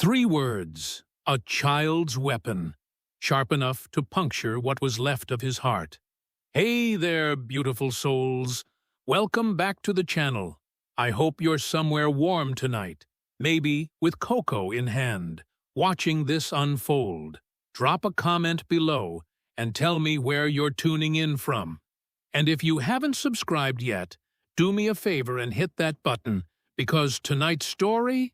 3 words, a child's weapon, sharp enough to puncture what was left of his heart. Hey there, beautiful souls. Welcome back to the channel. I hope you're somewhere warm tonight, maybe with cocoa in hand, watching this unfold. Drop a comment below and tell me where you're tuning in from. And if you haven't subscribed yet, do me a favor and hit that button, because tonight's story,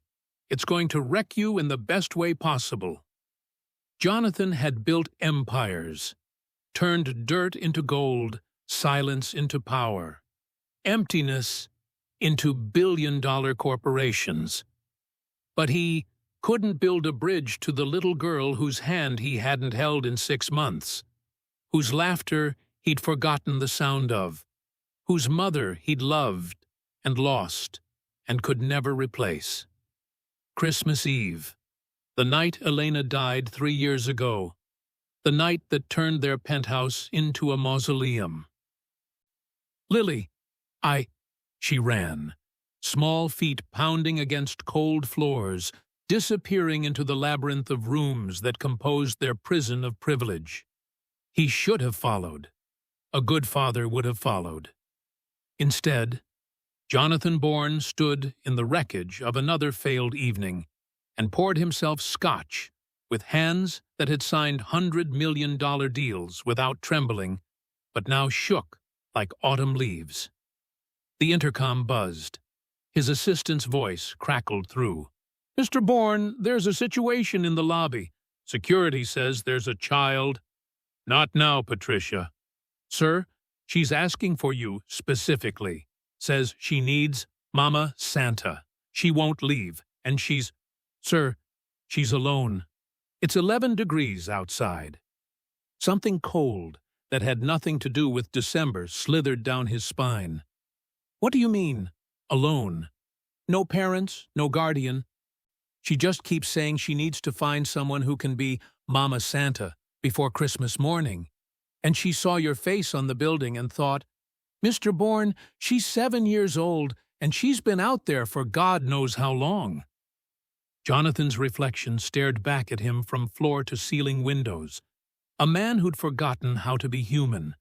it's going to wreck you in the best way possible. Jonathan had built empires, turned dirt into gold, silence into power, emptiness into billion-dollar corporations. But he couldn't build a bridge to the little girl whose hand he hadn't held in 6 months, whose laughter he'd forgotten the sound of, whose mother he'd loved and lost and could never replace. Christmas Eve, the night Elena died 3 years ago, the night that turned their penthouse into a mausoleum. "Lily, she ran, small feet pounding against cold floors, disappearing into the labyrinth of rooms that composed their prison of privilege. He should have followed. A good father would have followed. Instead, Jonathan Bourne stood in the wreckage of another failed evening and poured himself scotch with hands that had signed $100 million deals without trembling, but now shook like autumn leaves. The intercom buzzed. His assistant's voice crackled through. "Mr. Bourne, there's a situation in the lobby. Security says there's a child." "Not now, Patricia." "Sir, she's asking for you specifically. Says she needs Mama Santa. She won't leave, and Sir, she's alone. It's 11 degrees outside." Something cold that had nothing to do with December slithered down his spine. "What do you mean, alone? No parents, no guardian? She just keeps saying she needs to find someone who can be Mama Santa before Christmas morning. And she saw your face on the building and thought, Mr. Bourne, she's 7 years old, and she's been out there for God knows how long." Jonathan's reflection stared back at him from floor-to-ceiling windows. A man who'd forgotten how to be human,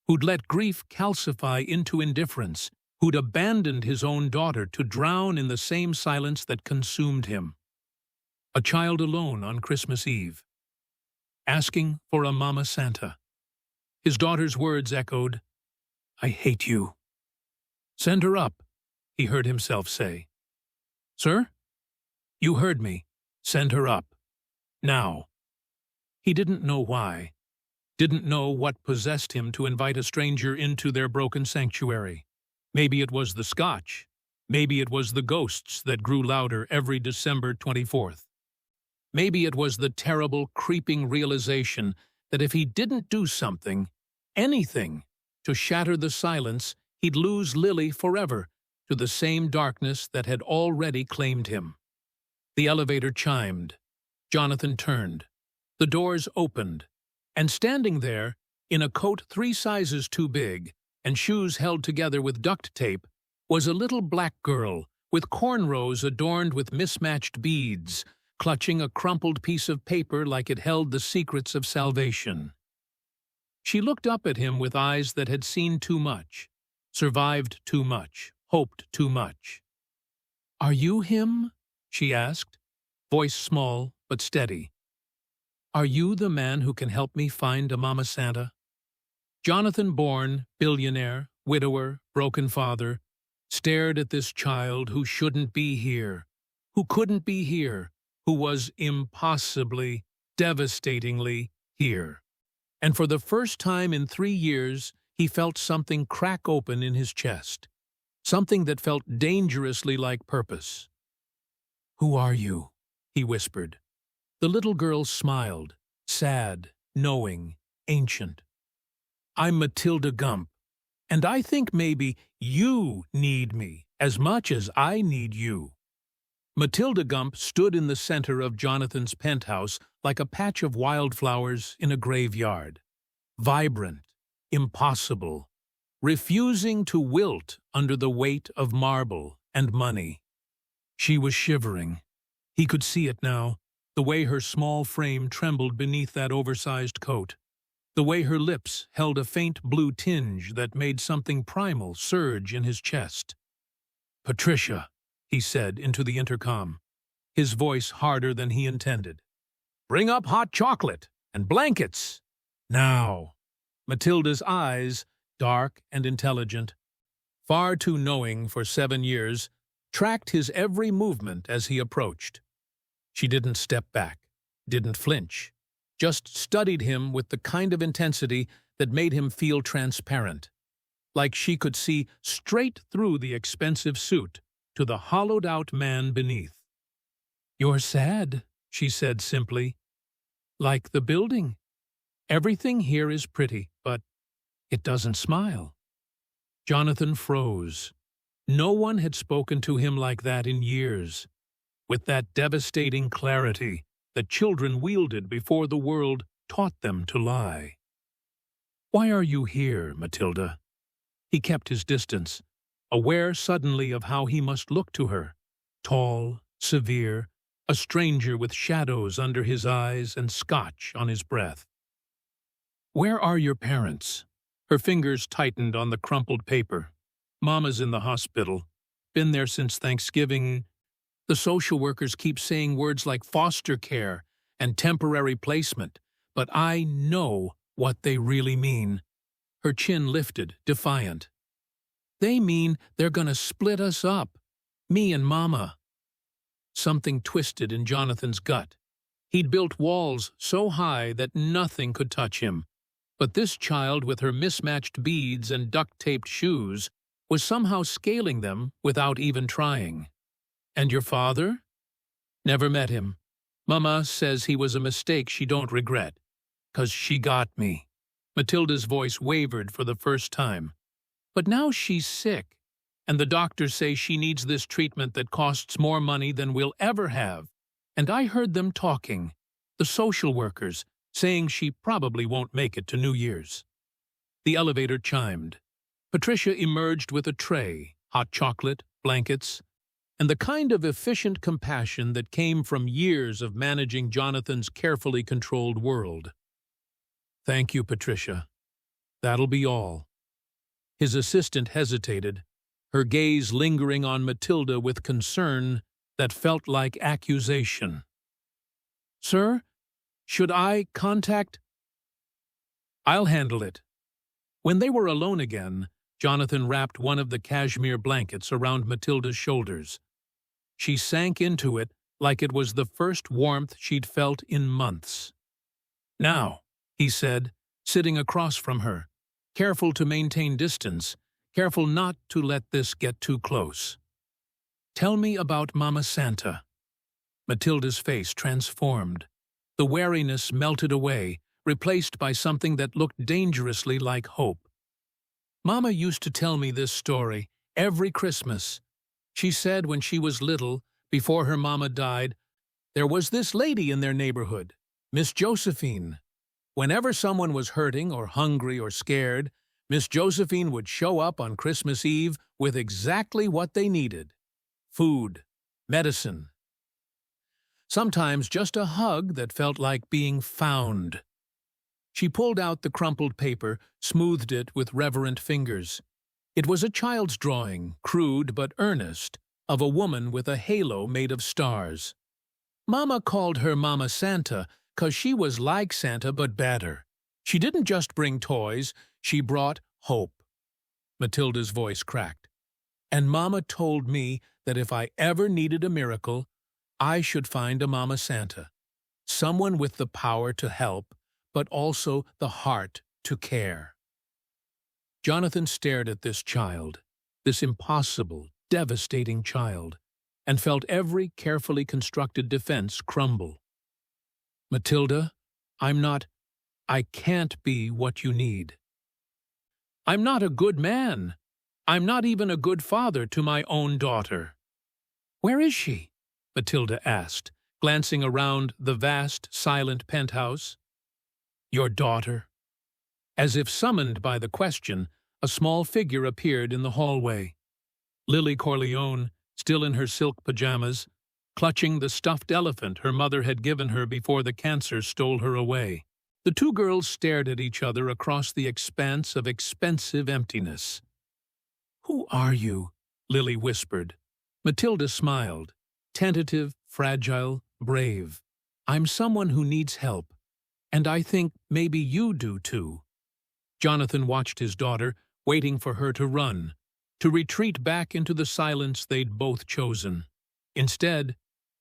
who'd let grief calcify into indifference, who'd abandoned his own daughter to drown in the same silence that consumed him. A child alone on Christmas Eve, asking for a Mama Santa. His daughter's words echoed, "I hate you." "Send her up," he heard himself say. "Sir?" "You heard me. Send her up. Now." He didn't know why, didn't know what possessed him to invite a stranger into their broken sanctuary. Maybe it was the scotch. Maybe it was the ghosts that grew louder every December 24th. Maybe it was the terrible, creeping realization that if he didn't do something, anything, to shatter the silence, he'd lose Lily forever to the same darkness that had already claimed him. The elevator chimed. Jonathan turned. The doors opened, and standing there, in a coat 3 sizes too big and shoes held together with duct tape, was a little black girl with cornrows adorned with mismatched beads, clutching a crumpled piece of paper like it held the secrets of salvation. She looked up at him with eyes that had seen too much, survived too much, hoped too much. "Are you him?" she asked, voice small but steady. "Are you the man who can help me find a Mama Santa?" Jonathan Bourne, billionaire, widower, broken father, stared at this child who shouldn't be here, who couldn't be here, who was impossibly, devastatingly here. And for the first time in 3 years, he felt something crack open in his chest, something that felt dangerously like purpose. "Who are you?" he whispered. The little girl smiled, sad, knowing, ancient. "I'm Matilda Gump, and I think maybe you need me as much as I need you." Matilda Gump stood in the center of Jonathan's penthouse like a patch of wildflowers in a graveyard. Vibrant, impossible, refusing to wilt under the weight of marble and money. She was shivering, He could see it now, the way her small frame trembled beneath that oversized coat, the way her lips held a faint blue tinge that made something primal surge in his chest. "Patricia," he said into the intercom, his voice harder than he intended. "Bring up hot chocolate and blankets. Now." Matilda's eyes, dark and intelligent, far too knowing for 7 years, tracked his every movement as he approached. She didn't step back, didn't flinch, just studied him with the kind of intensity that made him feel transparent, like she could see straight through the expensive suit to the hollowed-out man beneath. "You're sad," she said simply. "Like the building. Everything here is pretty, but it doesn't smile." Jonathan froze. No one had spoken to him like that in years, with that devastating clarity that children wielded before the world taught them to lie. "Why are you here, Matilda?" He kept his distance, aware suddenly of how he must look to her, tall, severe, a stranger with shadows under his eyes and scotch on his breath. "Where are your parents?" Her fingers tightened on the crumpled paper. "Mama's in the hospital. Been there since Thanksgiving. The social workers keep saying words like foster care and temporary placement, but I know what they really mean." Her chin lifted, defiant. "They mean they're gonna split us up. Me and Mama." Something twisted in Jonathan's gut. He'd built walls so high that nothing could touch him. But this child with her mismatched beads and duct-taped shoes was somehow scaling them without even trying. "And your father?" "Never met him. Mama says he was a mistake she don't regret. 'Cause she got me." Matilda's voice wavered for the first time. "But now she's sick, and the doctors say she needs this treatment that costs more money than we'll ever have. And I heard them talking, the social workers, saying she probably won't make it to New Year's." The elevator chimed. Patricia emerged with a tray, hot chocolate, blankets, and the kind of efficient compassion that came from years of managing Jonathan's carefully controlled world. "Thank you, Patricia. That'll be all." His assistant hesitated, her gaze lingering on Matilda with concern that felt like accusation. "Sir, should I contact—" "I'll handle it." When they were alone again, Jonathan wrapped one of the cashmere blankets around Matilda's shoulders. She sank into it like it was the first warmth she'd felt in months. "Now," he said, sitting across from her, careful to maintain distance, careful not to let this get too close. "Tell me about Mama Santa." Matilda's face transformed. The wariness melted away, replaced by something that looked dangerously like hope. "Mama used to tell me this story every Christmas. She said when she was little, before her mama died, there was this lady in their neighborhood, Miss Josephine. Whenever someone was hurting or hungry or scared, Miss Josephine would show up on Christmas Eve with exactly what they needed: food, medicine, sometimes just a hug that felt like being found." She pulled out the crumpled paper, smoothed it with reverent fingers. It was a child's drawing, crude but earnest, of a woman with a halo made of stars. "Mama called her Mama Santa 'cause she was like Santa but better. She didn't just bring toys, she brought hope." Matilda's voice cracked. "And Mama told me that if I ever needed a miracle, I should find a Mama Santa, someone with the power to help, but also the heart to care." Jonathan stared at this child, this impossible, devastating child, and felt every carefully constructed defense crumble. "Matilda, I can't be what you need. I'm not a good man. I'm not even a good father to my own daughter." "Where is she?" Matilda asked, glancing around the vast, silent penthouse. "Your daughter?" As if summoned by the question, a small figure appeared in the hallway. Lily Corleone, still in her silk pajamas, clutching the stuffed elephant her mother had given her before the cancer stole her away. The two girls stared at each other across the expanse of expensive emptiness. "Who are you?" Lily whispered. Matilda smiled. "Tentative, fragile, brave. I'm someone who needs help. And I think maybe you do too." Jonathan watched his daughter, waiting for her to run, to retreat back into the silence they'd both chosen. Instead,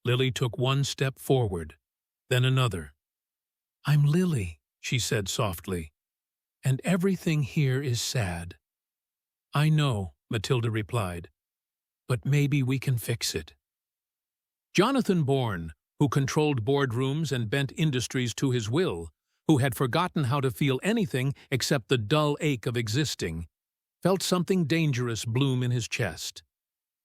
Lily took one step forward, then another. "I'm Lily," she said softly, "and everything here is sad." "I know," Matilda replied, "but maybe we can fix it." Jonathan Bourne, who controlled boardrooms and bent industries to his will, who had forgotten how to feel anything except the dull ache of existing, felt something dangerous bloom in his chest.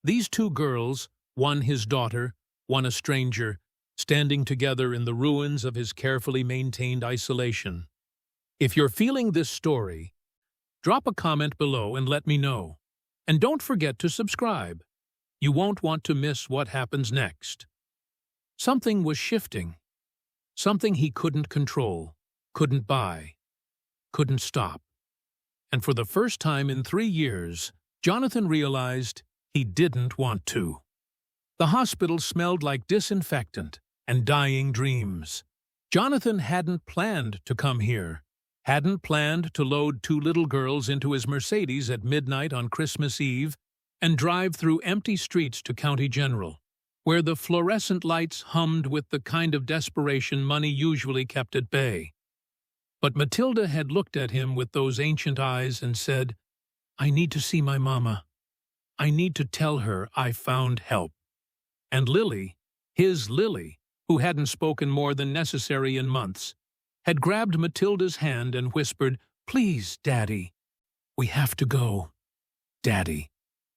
These two girls, one his daughter, one a stranger, standing together in the ruins of his carefully maintained isolation. If you're feeling this story, drop a comment below and let me know. And don't forget to subscribe. You won't want to miss what happens next. Something was shifting. Something he couldn't control, couldn't buy, couldn't stop. And for the first time in 3 years, Jonathan realized he didn't want to. The hospital smelled like disinfectant and dying dreams. Jonathan hadn't planned to come here, hadn't planned to load 2 little girls into his Mercedes at midnight on Christmas Eve and drive through empty streets to County General, where the fluorescent lights hummed with the kind of desperation money usually kept at bay. But Matilda had looked at him with those ancient eyes and said, "I need to see my mama. I need to tell her I found help." And Lily, his Lily, who hadn't spoken more than necessary in months, had grabbed Matilda's hand and whispered, "Please, Daddy, we have to go. Daddy."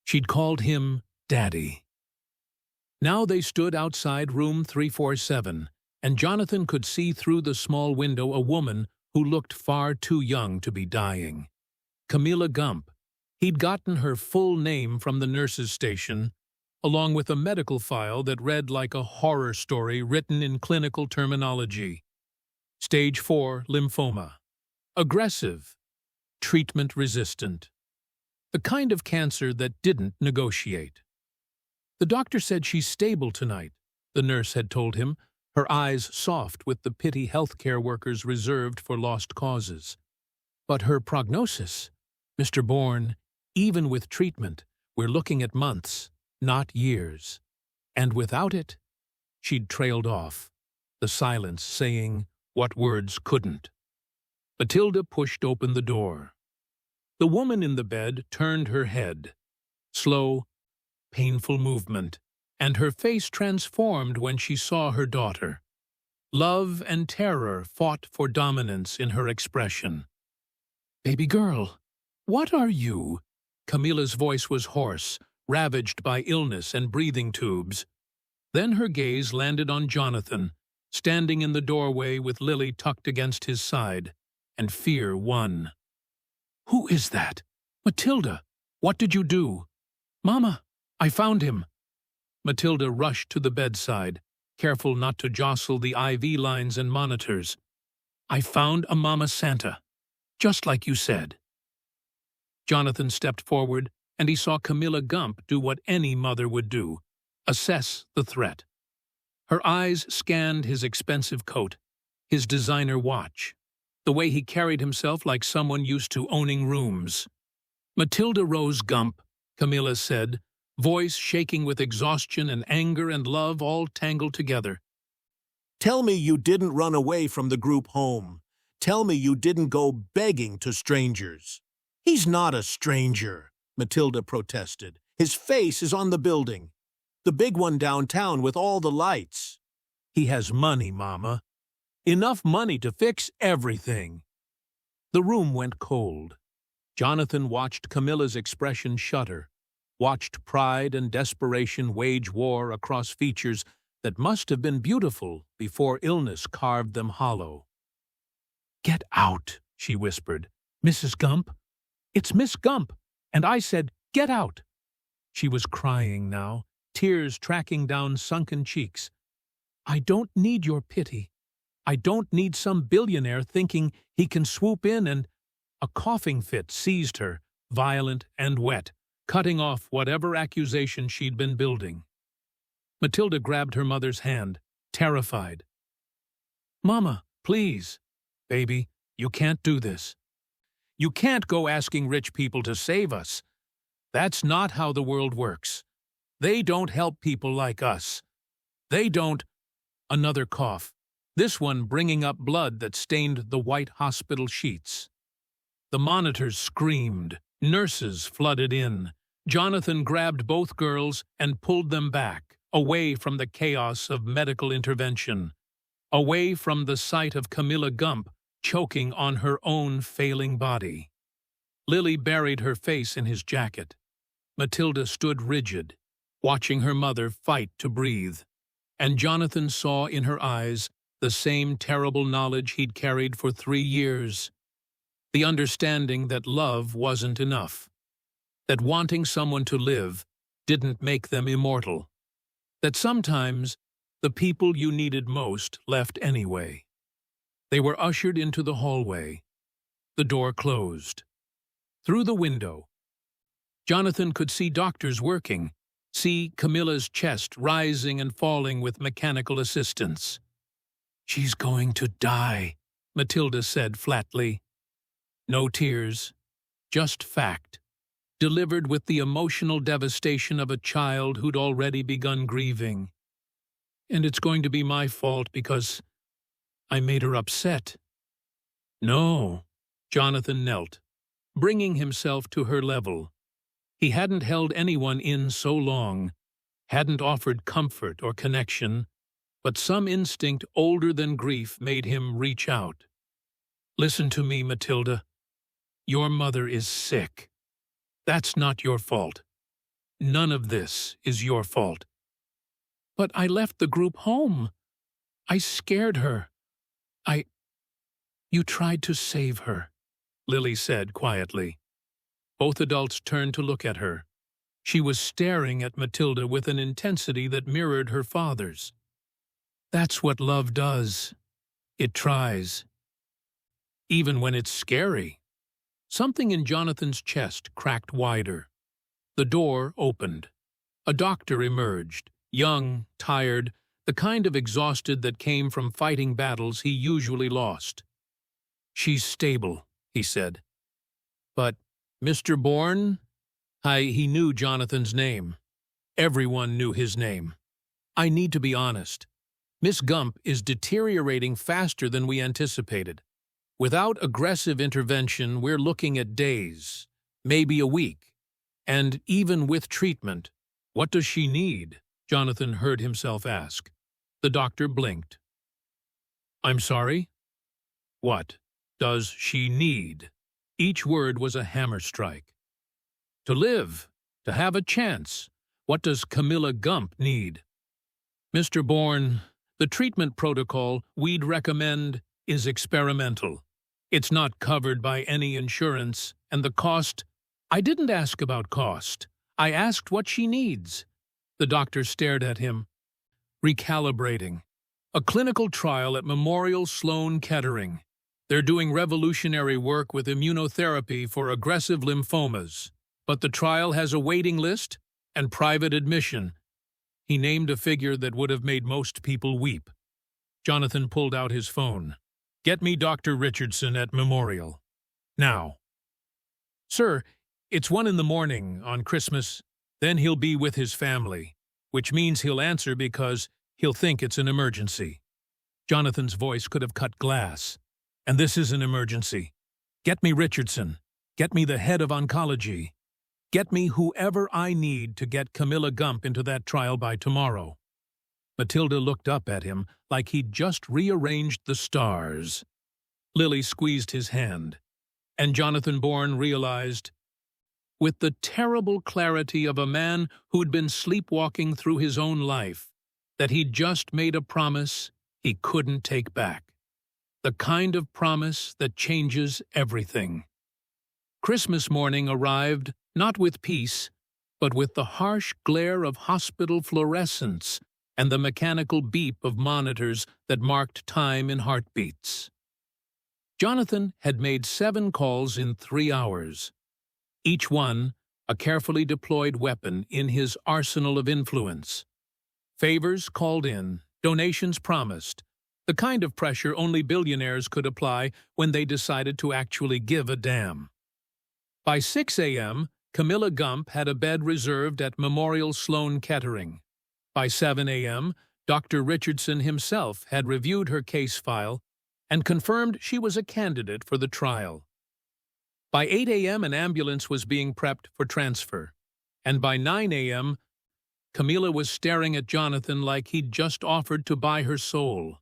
She'd called him Daddy. Now they stood outside room 347, and Jonathan could see through the small window a woman who looked far too young to be dying. Camilla Gump. He'd gotten her full name from the nurse's station, along with a medical file that read like a horror story written in clinical terminology. Stage 4 lymphoma. Aggressive. Treatment-resistant. The kind of cancer that didn't negotiate. "The doctor said she's stable tonight," the nurse had told him, her eyes soft with the pity healthcare workers reserved for lost causes. "But her prognosis, Mr. Bourne, even with treatment, we're looking at months, not years." And without it, she'd trailed off, the silence saying what words couldn't. Matilda pushed open the door. The woman in the bed turned her head. Slow, painful movement, and her face transformed when she saw her daughter. Love and terror fought for dominance in her expression. "Baby girl, what are you?" Camilla's voice was hoarse, ravaged by illness and breathing tubes. Then her gaze landed on Jonathan, standing in the doorway with Lily tucked against his side, and fear won. "Who is that? Matilda, what did you do?" "Mama, I found him." Matilda rushed to the bedside, careful not to jostle the IV lines and monitors. "I found a Mama Santa, just like you said." Jonathan stepped forward, and he saw Camilla Gump do what any mother would do, assess the threat. Her eyes scanned his expensive coat, his designer watch, the way he carried himself like someone used to owning rooms. "Matilda Rose Gump," Camilla said, voice shaking with exhaustion and anger and love all tangled together. "Tell me you didn't run away from the group home. Tell me you didn't go begging to strangers." "He's not a stranger," Matilda protested. "His face is on the building. The big one downtown with all the lights." "He has money, Mama. Enough money to fix everything." The room went cold. Jonathan watched Camilla's expression shudder, watched pride and desperation wage war across features that must have been beautiful before illness carved them hollow. "Get out," she whispered. "Mrs. Gump? It's Miss Gump, and I said, get out." She was crying now, tears tracking down sunken cheeks. "I don't need your pity. I don't need some billionaire thinking he can swoop in and—" A coughing fit seized her, violent and wet, cutting off whatever accusation she'd been building. Matilda grabbed her mother's hand, terrified. "Mama, please. Baby, you can't do this. You can't go asking rich people to save us. That's not how the world works. They don't help people like us. They don't—" Another cough, this one bringing up blood that stained the white hospital sheets. The monitors screamed. Nurses flooded in. Jonathan grabbed both girls and pulled them back, away from the chaos of medical intervention, away from the sight of Camilla Gump choking on her own failing body. Lily buried her face in his jacket. Matilda stood rigid, watching her mother fight to breathe, and Jonathan saw in her eyes the same terrible knowledge he'd carried for 3 years. The understanding that love wasn't enough, that wanting someone to live didn't make them immortal, that sometimes the people you needed most left anyway. They were ushered into the hallway. The door closed. Through the window, Jonathan could see doctors working, see Camilla's chest rising and falling with mechanical assistance. "She's going to die," Matilda said flatly. No tears, just fact, delivered with the emotional devastation of a child who'd already begun grieving. "And it's going to be my fault because I made her upset." "No." Jonathan knelt, bringing himself to her level. He hadn't held anyone in so long, hadn't offered comfort or connection, but some instinct older than grief made him reach out. "Listen to me, Matilda. Your mother is sick. That's not your fault. None of this is your fault." "But I left the group home. I scared her. You tried to save her," Lily said quietly. Both adults turned to look at her. She was staring at Matilda with an intensity that mirrored her father's. "That's what love does. It tries. Even when it's scary." Something in Jonathan's chest cracked wider. The door opened. A doctor emerged, young, tired, the kind of exhausted that came from fighting battles he usually lost. "She's stable," he said. "But Mr. Bourne?" He knew Jonathan's name. Everyone knew his name. "I need to be honest. Miss Gump is deteriorating faster than we anticipated. Without aggressive intervention, we're looking at days, maybe a week. And even with treatment, what does she need?" Jonathan heard himself ask. The doctor blinked. "I'm sorry? What does she need?" Each word was a hammer strike. "To live, to have a chance. What does Camilla Gump need?" "Mr. Bourne, the treatment protocol we'd recommend is experimental. It's not covered by any insurance, and the cost—" "I didn't ask about cost. I asked what she needs." The doctor stared at him. "Recalibrating. A clinical trial at Memorial Sloan Kettering. They're doing revolutionary work with immunotherapy for aggressive lymphomas. But the trial has a waiting list and private admission." He named a figure that would have made most people weep. Jonathan pulled out his phone. "Get me Dr. Richardson at Memorial. Now." "Sir, it's 1 a.m. on Christmas. Then he'll be with his family, which means he'll answer because he'll think it's an emergency." Jonathan's voice could have cut glass. "And this is an emergency. Get me Richardson. Get me the head of oncology. Get me whoever I need to get Camilla Gump into that trial by tomorrow." Matilda looked up at him like he'd just rearranged the stars. Lily squeezed his hand, and Jonathan Bourne realized, with the terrible clarity of a man who'd been sleepwalking through his own life, that he'd just made a promise he couldn't take back. The kind of promise that changes everything. Christmas morning arrived not with peace, but with the harsh glare of hospital fluorescence and the mechanical beep of monitors that marked time in heartbeats. Jonathan had made 7 calls in 3 hours, each one a carefully deployed weapon in his arsenal of influence. Favors called in, donations promised, the kind of pressure only billionaires could apply when they decided to actually give a damn. By 6 a.m., Camilla Gump had a bed reserved at Memorial Sloan Kettering. By 7 a.m., Dr. Richardson himself had reviewed her case file and confirmed she was a candidate for the trial. By 8 a.m., an ambulance was being prepped for transfer, and by 9 a.m., Camilla was staring at Jonathan like he'd just offered to buy her soul.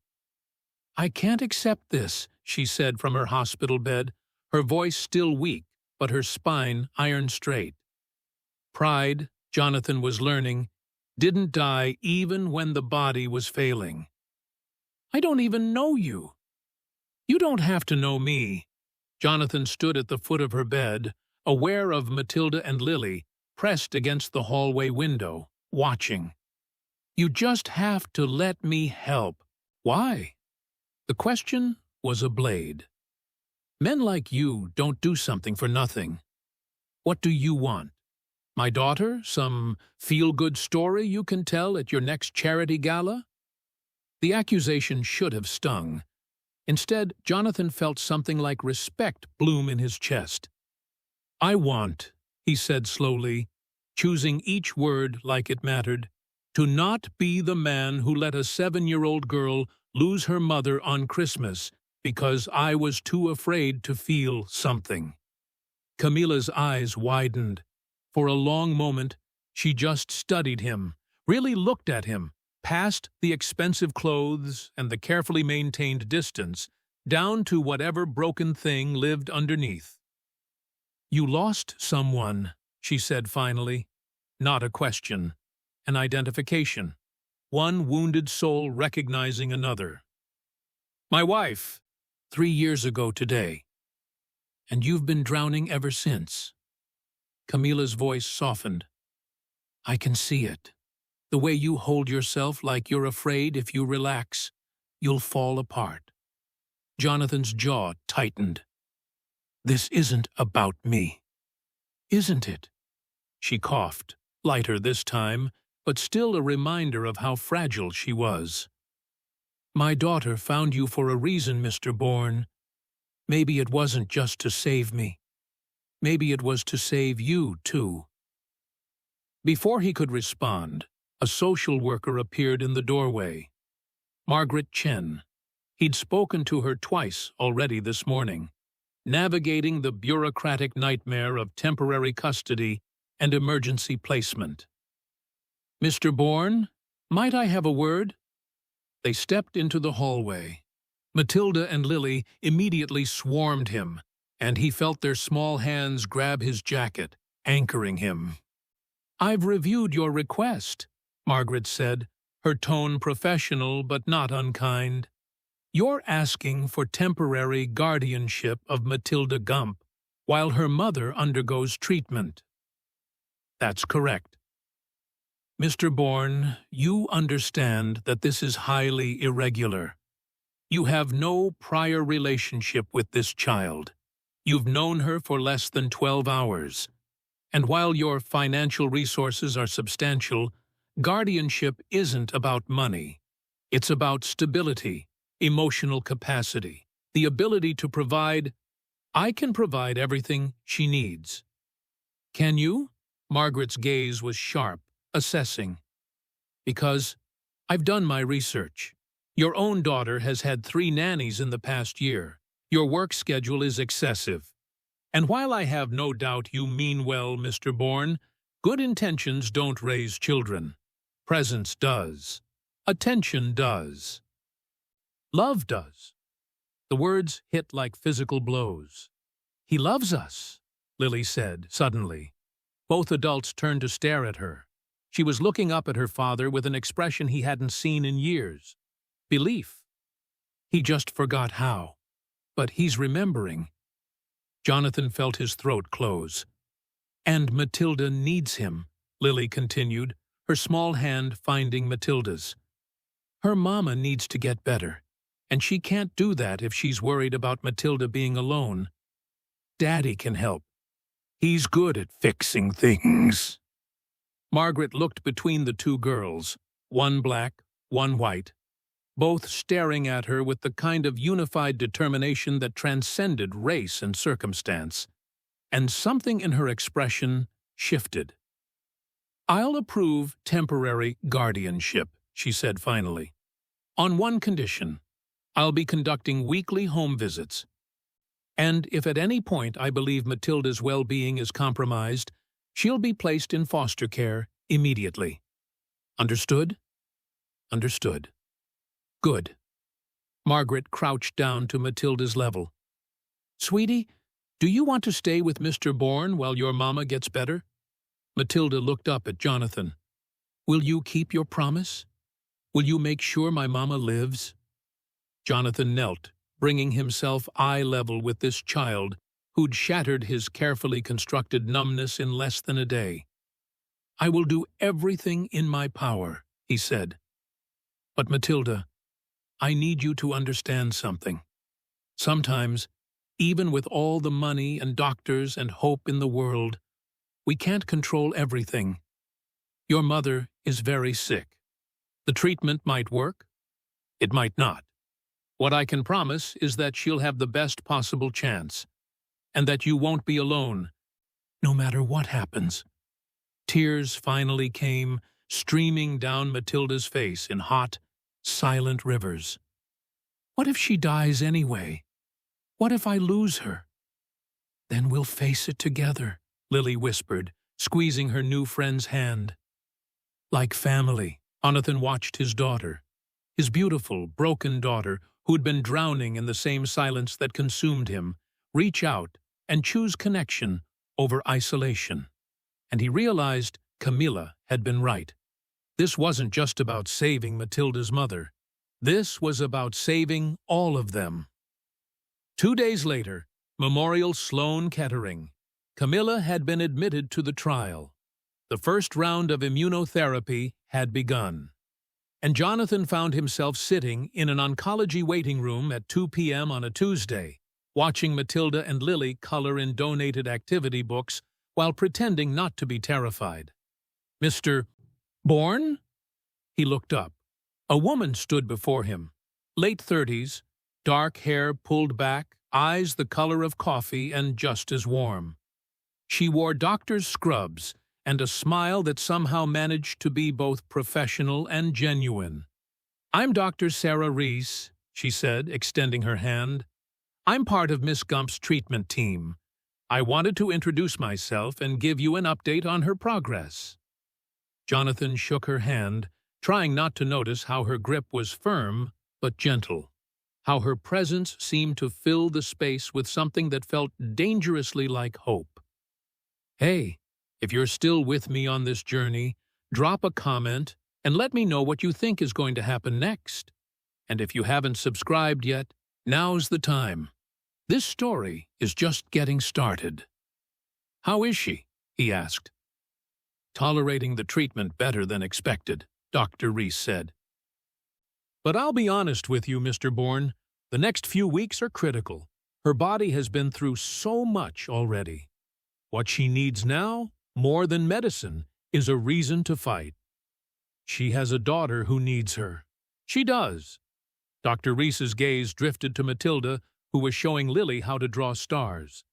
"I can't accept this," she said from her hospital bed, her voice still weak, but her spine iron straight. Pride, Jonathan was learning, didn't die even when the body was failing. "I don't even know you." "You don't have to know me." Jonathan stood at the foot of her bed, aware of Matilda and Lily, pressed against the hallway window, watching. "You just have to let me help." "Why?" The question was a blade. "Men like you don't do something for nothing. What do you want? My daughter? Some feel-good story you can tell at your next charity gala?" The accusation should have stung. Instead, Jonathan felt something like respect bloom in his chest. "I want," he said slowly, choosing each word like it mattered, "to not be the man who let a 7-year-old girl lose her mother on Christmas because I was too afraid to feel something." Camilla's eyes widened. For a long moment, she just studied him, really looked at him, past the expensive clothes and the carefully maintained distance, down to whatever broken thing lived underneath. "You lost someone," she said finally. Not a question, an identification. One wounded soul recognizing another. "My wife, 3 years ago today. And you've been drowning ever since." Camilla's voice softened. "I can see it. The way you hold yourself like you're afraid if you relax, you'll fall apart." Jonathan's jaw tightened. "This isn't about me." "Isn't it?" She coughed, lighter this time, but still a reminder of how fragile she was. "My daughter found you for a reason, Mr. Bourne. Maybe it wasn't just to save me. Maybe it was to save you, too." Before he could respond, a social worker appeared in the doorway. Margaret Chen. He'd spoken to her twice already this morning, navigating the bureaucratic nightmare of temporary custody and emergency placement. "Mr. Bourne, might I have a word?" They stepped into the hallway. Matilda and Lily immediately swarmed him, and he felt their small hands grab his jacket, anchoring him. "I've reviewed your request," Margaret said, her tone professional but not unkind. "You're asking for temporary guardianship of Matilda Gump while her mother undergoes treatment." "That's correct." "Mr. Bourne, you understand that this is highly irregular. You have no prior relationship with this child. You've known her for less than 12 hours. And while your financial resources are substantial, guardianship isn't about money. It's about stability, emotional capacity, the ability to provide. I can provide everything she needs." "Can you?" Margaret's gaze was sharp, assessing. "Because I've done my research. Your own daughter has had 3 nannies in the past year. Your work schedule is excessive. And while I have no doubt you mean well, Mr. Bourne, good intentions don't raise children. Presence does. Attention does. Love does." The words hit like physical blows. "He loves us," Lily said, suddenly. Both adults turned to stare at her. She was looking up at her father with an expression he hadn't seen in years. Belief. He just forgot how. But he's remembering. Jonathan felt his throat close. "And Matilda needs him," Lily continued, her small hand finding Matilda's. Her mama needs to get better, and she can't do that if she's worried about Matilda being alone. Daddy can help. He's good at fixing things. Margaret looked between the two girls, one black, one white, both staring at her with the kind of unified determination that transcended race and circumstance, and something in her expression shifted. I'll approve temporary guardianship, she said finally. On one condition, I'll be conducting weekly home visits. And if at any point I believe Matilda's well-being is compromised, she'll be placed in foster care immediately. Understood? Understood. Good. Margaret crouched down to Matilda's level. Sweetie, do you want to stay with Mr. Bourne while your mama gets better? Matilda looked up at Jonathan. Will you keep your promise? Will you make sure my mama lives? Jonathan knelt, bringing himself eye level with this child who'd shattered his carefully constructed numbness in less than a day. I will do everything in my power, he said. But Matilda, I need you to understand something. Sometimes, even with all the money and doctors and hope in the world, we can't control everything. Your mother is very sick. The treatment might work. It might not. What I can promise is that she'll have the best possible chance, and that you won't be alone, no matter what happens. Tears finally came, streaming down Matilda's face in hot, silent rivers. What if she dies anyway? What if I lose her? Then we'll face it together, Lily whispered, squeezing her new friend's hand. Like family, Jonathan watched his daughter, his beautiful, broken daughter, who'd been drowning in the same silence that consumed him, reach out and choose connection over isolation. And he realized Camilla had been right. This wasn't just about saving Matilda's mother. This was about saving all of them. 2 days later, Memorial Sloan Kettering. Camilla had been admitted to the trial. The first round of immunotherapy had begun. And Jonathan found himself sitting in an oncology waiting room at 2 p.m. on a Tuesday, watching Matilda and Lily color in donated activity books while pretending not to be terrified. Mr. Bourne? He looked up. A woman stood before him, late 30s, dark hair pulled back, eyes the color of coffee and just as warm. She wore doctor's scrubs and a smile that somehow managed to be both professional and genuine. I'm Dr. Sarah Reese, she said, extending her hand. I'm part of Miss Gump's treatment team. I wanted to introduce myself and give you an update on her progress. Jonathan shook her hand, trying not to notice how her grip was firm but gentle, how her presence seemed to fill the space with something that felt dangerously like hope. Hey, if you're still with me on this journey, drop a comment and let me know what you think is going to happen next. And if you haven't subscribed yet, now's the time. This story is just getting started. How is she? He asked. Tolerating the treatment better than expected, Dr. Reese said. But I'll be honest with you, Mr. Bourne. The next few weeks are critical. Her body has been through so much already. What she needs now, more than medicine, is a reason to fight. She has a daughter who needs her. She does. Dr. Reese's gaze drifted to Matilda, who was showing Lily how to draw stars.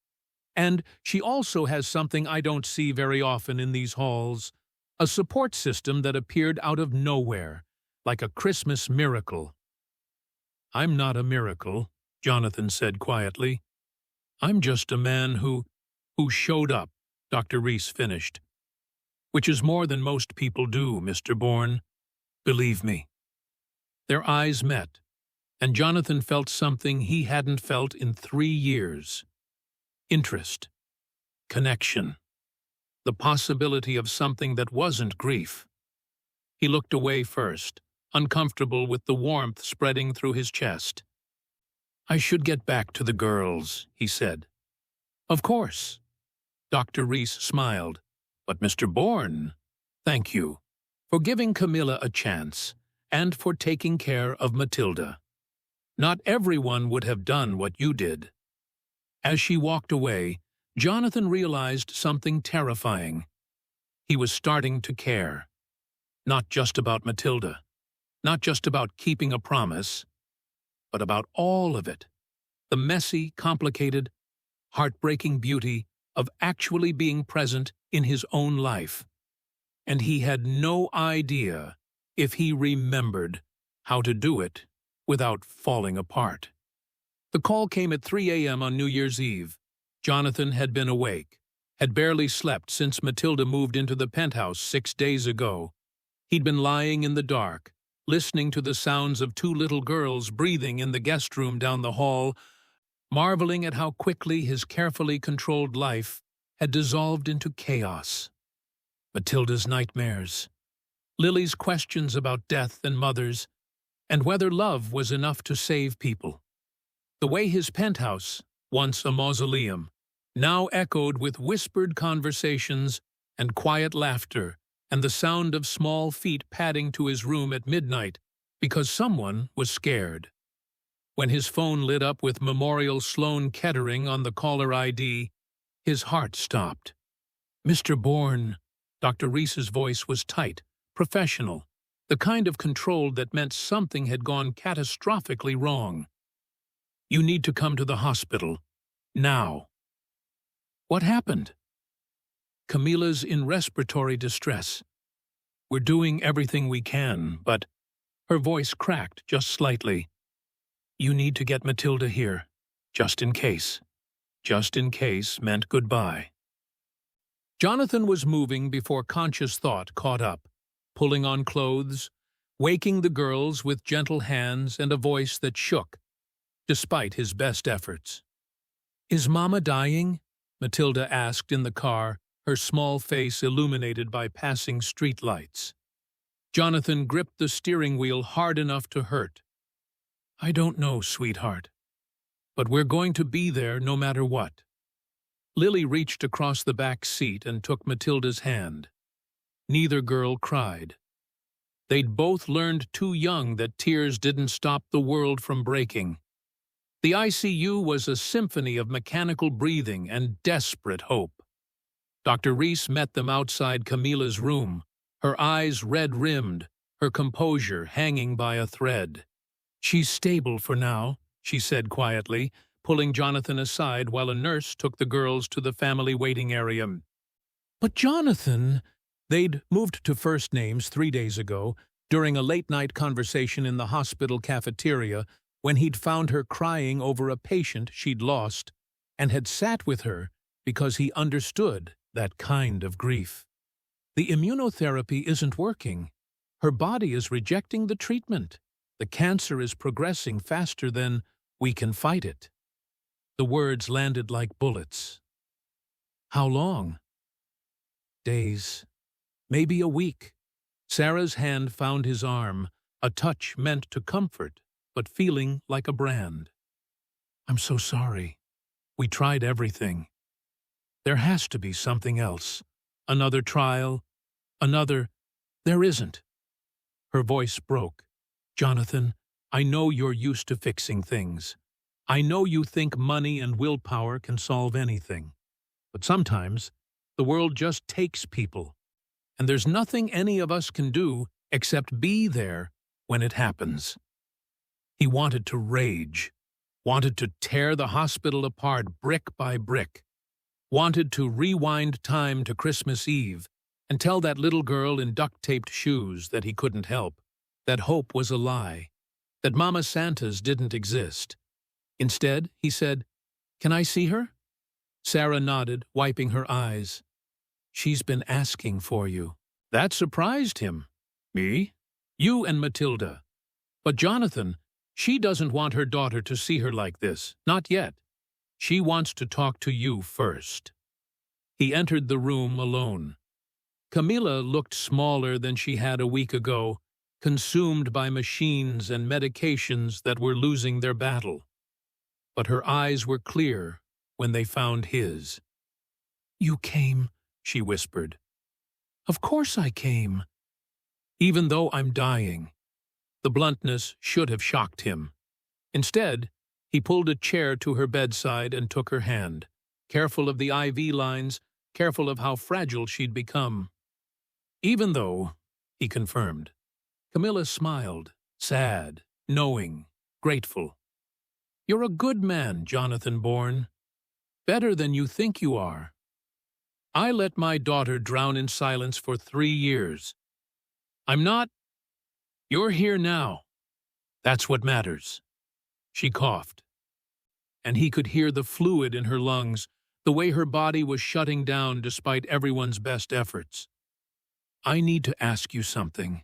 And she also has something I don't see very often in these halls, a support system that appeared out of nowhere, like a Christmas miracle. I'm not a miracle, Jonathan said quietly. I'm just a man who showed up, Dr. Reese finished. Which is more than most people do, Mr. Bourne. Believe me. Their eyes met, and Jonathan felt something he hadn't felt in 3 years. Interest. Connection. The possibility of something that wasn't grief. He looked away first, uncomfortable with the warmth spreading through his chest. I should get back to the girls, he said. Of course. Dr. Reese smiled. But Mr. Bourne, Thank you for giving Camilla a chance and for taking care of Matilda. Not everyone would have done what you did." As she walked away, Jonathan realized something terrifying. He was starting to care. Not just about Matilda, not just about keeping a promise, but about all of it. The messy, complicated, heartbreaking beauty of actually being present in his own life. And he had no idea if he remembered how to do it without falling apart. The call came at 3 a.m. on New Year's Eve. Jonathan had been awake, had barely slept since Matilda moved into the penthouse 6 days ago. He'd been lying in the dark, listening to the sounds of 2 little girls breathing in the guest room down the hall, marveling at how quickly his carefully controlled life had dissolved into chaos. Matilda's nightmares, Lily's questions about death and mothers, and whether love was enough to save people. The way his penthouse, once a mausoleum, now echoed with whispered conversations and quiet laughter and the sound of small feet padding to his room at midnight because someone was scared. When his phone lit up with Memorial Sloan Kettering on the caller ID, his heart stopped. "Mr. Bourne," Dr. Reese's voice was tight, professional, the kind of control that meant something had gone catastrophically wrong. "You need to come to the hospital. Now." "What happened?" "Camilla's in respiratory distress. We're doing everything we can, but—" Her voice cracked just slightly. "You need to get Matilda here, just in case." Just in case meant goodbye. Jonathan was moving before conscious thought caught up, pulling on clothes, waking the girls with gentle hands and a voice that shook, despite his best efforts. "Is Mama dying?" Matilda asked in the car, her small face illuminated by passing streetlights. Jonathan gripped the steering wheel hard enough to hurt. "I don't know, sweetheart. But we're going to be there no matter what." Lily reached across the back seat and took Matilda's hand. Neither girl cried. They'd both learned too young that tears didn't stop the world from breaking. The ICU was a symphony of mechanical breathing and desperate hope. Dr. Reese met them outside Camilla's room, her eyes red-rimmed, her composure hanging by a thread. "She's stable for now," she said quietly, pulling Jonathan aside while a nurse took the girls to the family waiting area. "But Jonathan—" They'd moved to first names 3 days ago, during a late-night conversation in the hospital cafeteria when he'd found her crying over a patient she'd lost and had sat with her because he understood that kind of grief. "The immunotherapy isn't working. Her body is rejecting the treatment. The cancer is progressing faster than we can fight it." The words landed like bullets. "How long?" "Days. Maybe a week." Sarah's hand found his arm, a touch meant to comfort, but feeling like a brand. "I'm so sorry. We tried everything. There has to be something else. Another trial. Another—" "There isn't." Her voice broke. "Jonathan, I know you're used to fixing things. I know you think money and willpower can solve anything. But sometimes the world just takes people, and there's nothing any of us can do except be there when it happens." He wanted to rage, wanted to tear the hospital apart brick by brick, wanted to rewind time to Christmas Eve and tell that little girl in duct-taped shoes that he couldn't help, that hope was a lie, that Mama Santas didn't exist. Instead, he said, "Can I see her?" Sarah nodded, wiping her eyes. "She's been asking for you." That surprised him. "Me? You and Matilda. But Jonathan, she doesn't want her daughter to see her like this, not yet. She wants to talk to you first." He entered the room alone. Camilla looked smaller than she had a week ago, consumed by machines and medications that were losing their battle. But her eyes were clear when they found his. "You came," she whispered. Of course I came. Even though I'm dying. The bluntness should have shocked him. Instead, he pulled a chair to her bedside and took her hand, careful of the IV lines, careful of how fragile she'd become. Even though, he confirmed. Camilla smiled, sad, knowing, grateful. You're a good man, Jonathan Bourne. Better than you think you are. I let my daughter drown in silence for 3 years. I'm not. You're here now. That's what matters. She coughed, and he could hear the fluid in her lungs, the way her body was shutting down despite everyone's best efforts. I need to ask you something,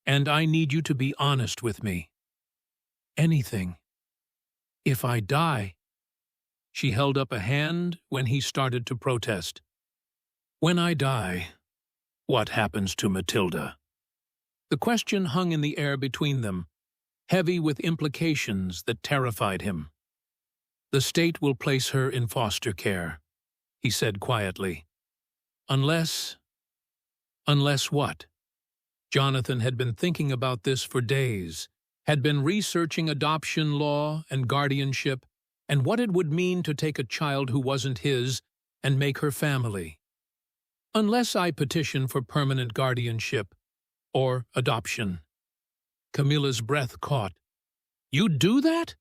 and I need you to be honest with me. Anything. If I die. She held up a hand when he started to protest. When I die, what happens to Matilda? The question hung in the air between them, heavy with implications that terrified him. The state will place her in foster care, he said quietly. Unless what? Jonathan had been thinking about this for days, had been researching adoption law and guardianship, and what it would mean to take a child who wasn't his and make her family. Unless I petition for permanent guardianship or adoption. Camilla's breath caught. You'd do that?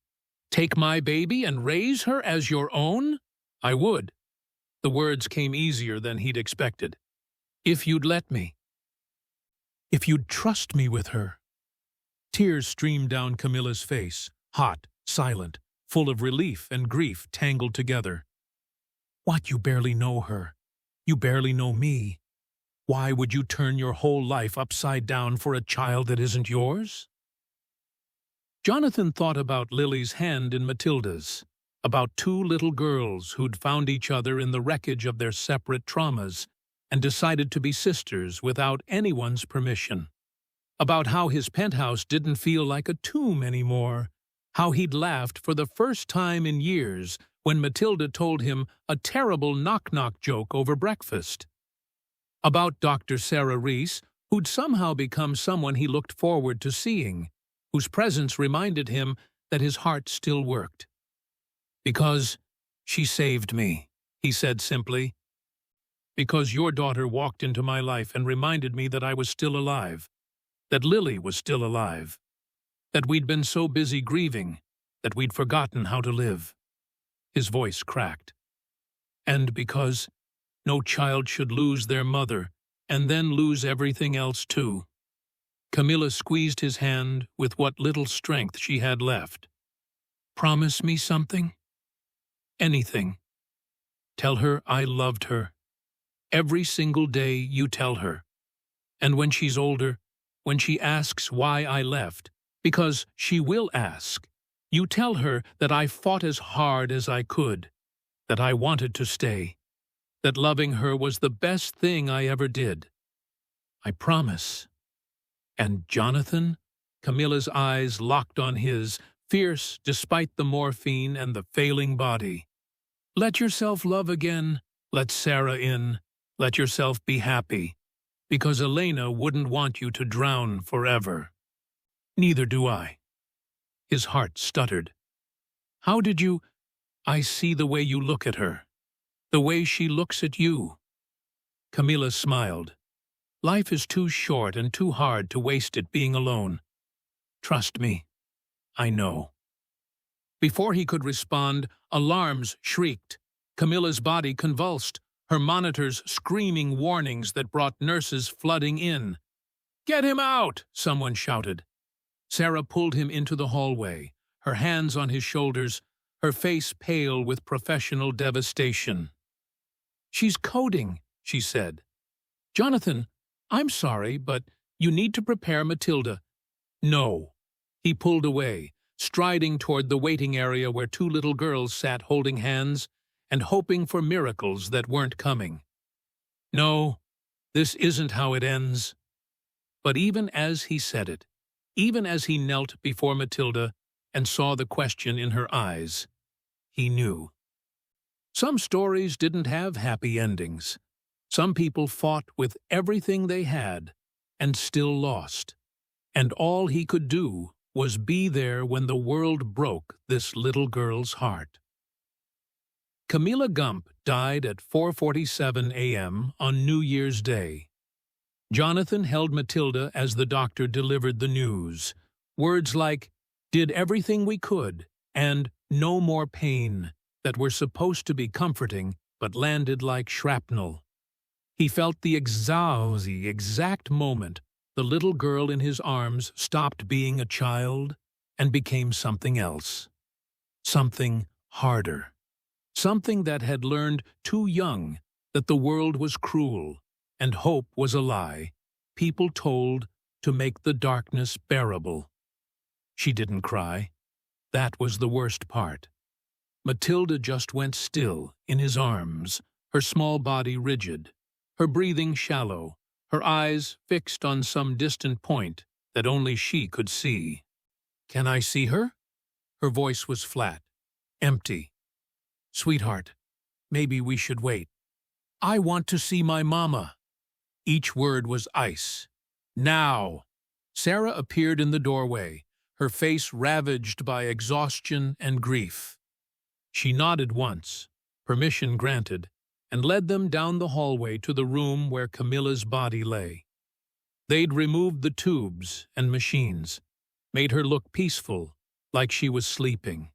Take my baby and raise her as your own? I would. The words came easier than he'd expected. If you'd let me. If you'd trust me with her. Tears streamed down Camilla's face, hot, silent, full of relief and grief tangled together. What, you barely know her. You barely know me. Why would you turn your whole life upside down for a child that isn't yours? Jonathan thought about Lily's hand in Matilda's, about 2 little girls who'd found each other in the wreckage of their separate traumas and decided to be sisters without anyone's permission, about how his penthouse didn't feel like a tomb anymore, how he'd laughed for the first time in years when Matilda told him a terrible knock-knock joke over breakfast. About Dr. Sarah Reese, who'd somehow become someone he looked forward to seeing, whose presence reminded him that his heart still worked. Because she saved me, he said simply. Because your daughter walked into my life and reminded me that I was still alive, that Lily was still alive, that we'd been so busy grieving that we'd forgotten how to live. His voice cracked. And because no child should lose their mother and then lose everything else too. Camilla squeezed his hand with what little strength she had left. Promise me something? Anything. Tell her I loved her. Every single day you tell her. And when she's older, when she asks why I left, because she will ask, you tell her that I fought as hard as I could, that I wanted to stay, that loving her was the best thing I ever did. I promise. And Jonathan? Camilla's eyes locked on his, fierce despite the morphine and the failing body. Let yourself love again. Let Sarah in. Let yourself be happy. Because Elena wouldn't want you to drown forever. Neither do I. His heart stuttered. How did you? I see the way you look at her. The way she looks at you. Camilla smiled. Life is too short and too hard to waste it being alone. Trust me. I know. Before he could respond, alarms shrieked. Camilla's body convulsed, her monitors screaming warnings that brought nurses flooding in. Get him out! Someone shouted. Sarah pulled him into the hallway, her hands on his shoulders, her face pale with professional devastation. She's coding, she said. Jonathan, I'm sorry, but you need to prepare Matilda. No. He pulled away, striding toward the waiting area where 2 little girls sat holding hands and hoping for miracles that weren't coming. No, this isn't how it ends. But even as he said it, even as he knelt before Matilda and saw the question in her eyes, he knew. Some stories didn't have happy endings. Some people fought with everything they had and still lost. And all he could do was be there when the world broke this little girl's heart. Camilla Gump died at 4:47 a.m. on New Year's Day. Jonathan held Matilda as the doctor delivered the news. Words like, "did everything we could," and "no more pain," that were supposed to be comforting but landed like shrapnel. He felt the exact moment the little girl in his arms stopped being a child and became something else. Something harder. Something that had learned too young that the world was cruel and hope was a lie, people told to make the darkness bearable. She didn't cry. That was the worst part. Matilda just went still in his arms, her small body rigid, her breathing shallow, her eyes fixed on some distant point that only she could see. "Can I see her?" Her voice was flat, empty. "Sweetheart, maybe we should wait. I want to see my mama." Each word was ice. "Now!" Sarah appeared in the doorway, her face ravaged by exhaustion and grief. She nodded once, permission granted, and led them down the hallway to the room where Camilla's body lay. They'd removed the tubes and machines, made her look peaceful, like she was sleeping.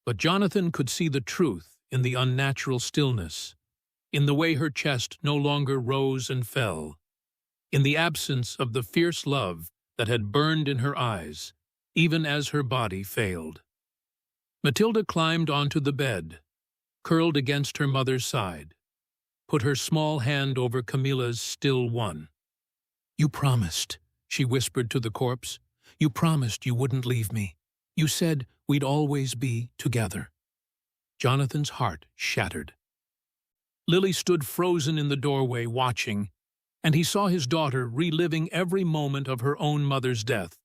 But Jonathan could see the truth in the unnatural stillness, in the way her chest no longer rose and fell, in the absence of the fierce love that had burned in her eyes, even as her body failed. Matilda climbed onto the bed, curled against her mother's side, put her small hand over Camilla's still one. "You promised," she whispered to the corpse. "You promised you wouldn't leave me. You said we'd always be together." Jonathan's heart shattered. Lily stood frozen in the doorway watching, and he saw his daughter reliving every moment of her own mother's death,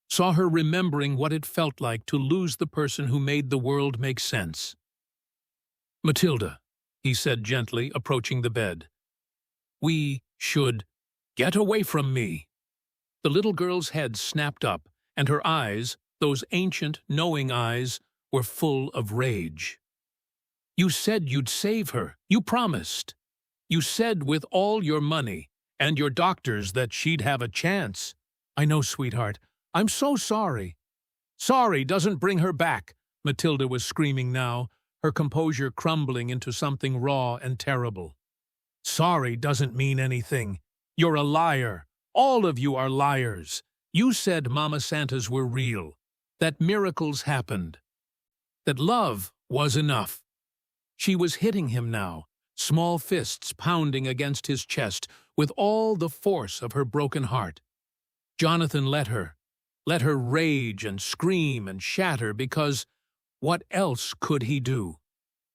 saw her remembering what it felt like to lose the person who made the world make sense. "Matilda," he said gently, approaching the bed, "we should get away from me." The little girl's head snapped up, and her eyes, those ancient, knowing eyes, were full of rage. "You said you'd save her. You promised. You said with all your money and your doctors that she'd have a chance." "I know, sweetheart. I'm so sorry." "Sorry doesn't bring her back," Matilda was screaming now, her composure crumbling into something raw and terrible. "Sorry doesn't mean anything. You're a liar. All of you are liars. You said Mama Santas were real, that miracles happened, that love was enough." She was hitting him now, small fists pounding against his chest with all the force of her broken heart. Jonathan let her rage and scream and shatter because what else could he do?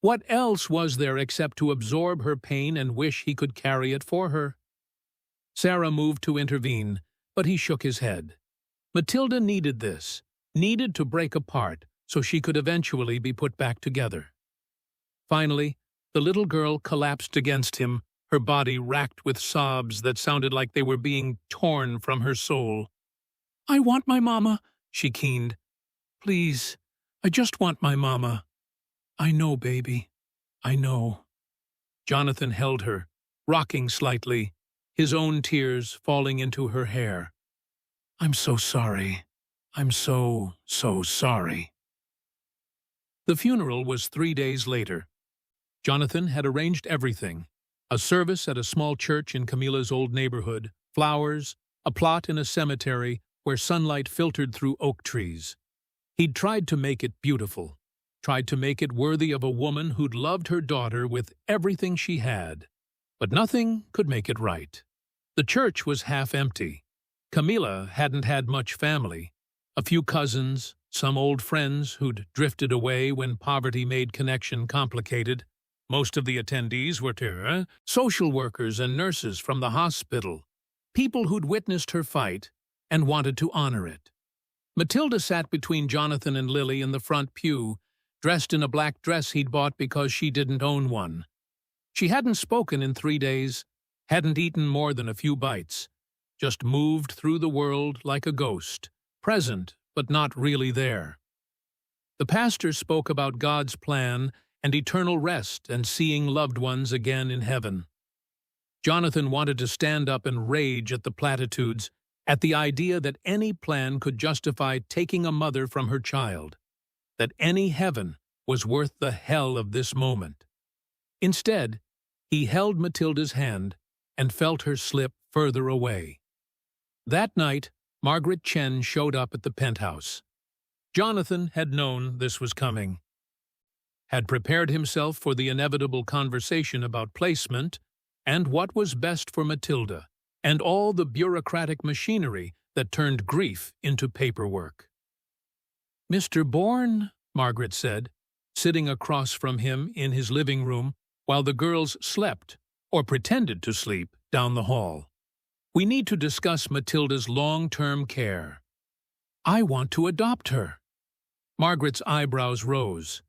What else was there except to absorb her pain and wish he could carry it for her? Sarah moved to intervene, but he shook his head. Matilda needed this, needed to break apart so she could eventually be put back together. Finally, the little girl collapsed against him, her body racked with sobs that sounded like they were being torn from her soul. "I want my mama," she keened. "Please, I just want my mama." "I know, baby. I know." Jonathan held her, rocking slightly, his own tears falling into her hair. "I'm so sorry. I'm so sorry." The funeral was 3 days later. Jonathan had arranged everything. A service at a small church in Camilla's old neighborhood, flowers, a plot in a cemetery where sunlight filtered through oak trees. He'd tried to make it beautiful, tried to make it worthy of a woman who'd loved her daughter with everything she had. But nothing could make it right. The church was half empty. Camilla hadn't had much family. A few cousins, some old friends who'd drifted away when poverty made connection complicated. Most of the attendees were social workers and nurses from the hospital, people who'd witnessed her fight and wanted to honor it. Matilda sat between Jonathan and Lily in the front pew, dressed in a black dress he'd bought because she didn't own one. She hadn't spoken in 3 days, hadn't eaten more than a few bites, just moved through the world like a ghost, present but not really there. The pastor spoke about God's plan and eternal rest and seeing loved ones again in heaven. Jonathan wanted to stand up and rage at the platitudes, at the idea that any plan could justify taking a mother from her child, that any heaven was worth the hell of this moment. Instead, he held Matilda's hand and felt her slip further away. That night, Margaret Chen showed up at the penthouse. Jonathan had known this was coming, had prepared himself for the inevitable conversation about placement and what was best for Matilda, and all the bureaucratic machinery that turned grief into paperwork. "Mr. Bourne," Margaret said, sitting across from him in his living room while the girls slept, or pretended to sleep, down the hall. "We need to discuss Matilda's long-term care. I want to adopt her." Margaret's eyebrows rose.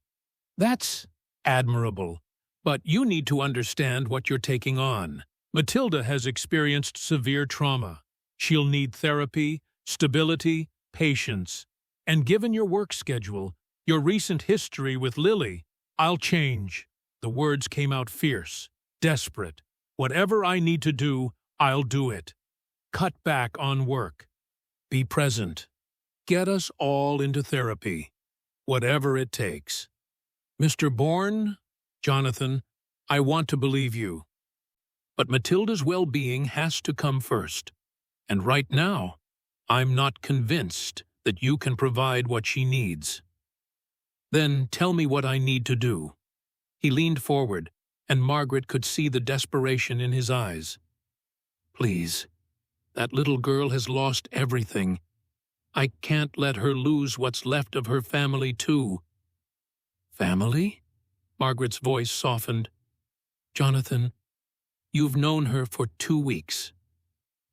"That's admirable, but you need to understand what you're taking on. Matilda has experienced severe trauma. She'll need therapy, stability, patience. And given your work schedule, your recent history with Lily, I'll change." The words came out fierce, desperate. "Whatever I need to do, I'll do it. Cut back on work. Be present. Get us all into therapy. Whatever it takes." "Mr. Bourne, Jonathan, I want to believe you. But Matilda's well-being has to come first. And right now, I'm not convinced that you can provide what she needs." "Then tell me what I need to do." He leaned forward, and Margaret could see the desperation in his eyes. "Please, that little girl has lost everything. I can't let her lose what's left of her family, too." "Family?" Margaret's voice softened. "Jonathan, you've known her for 2 weeks.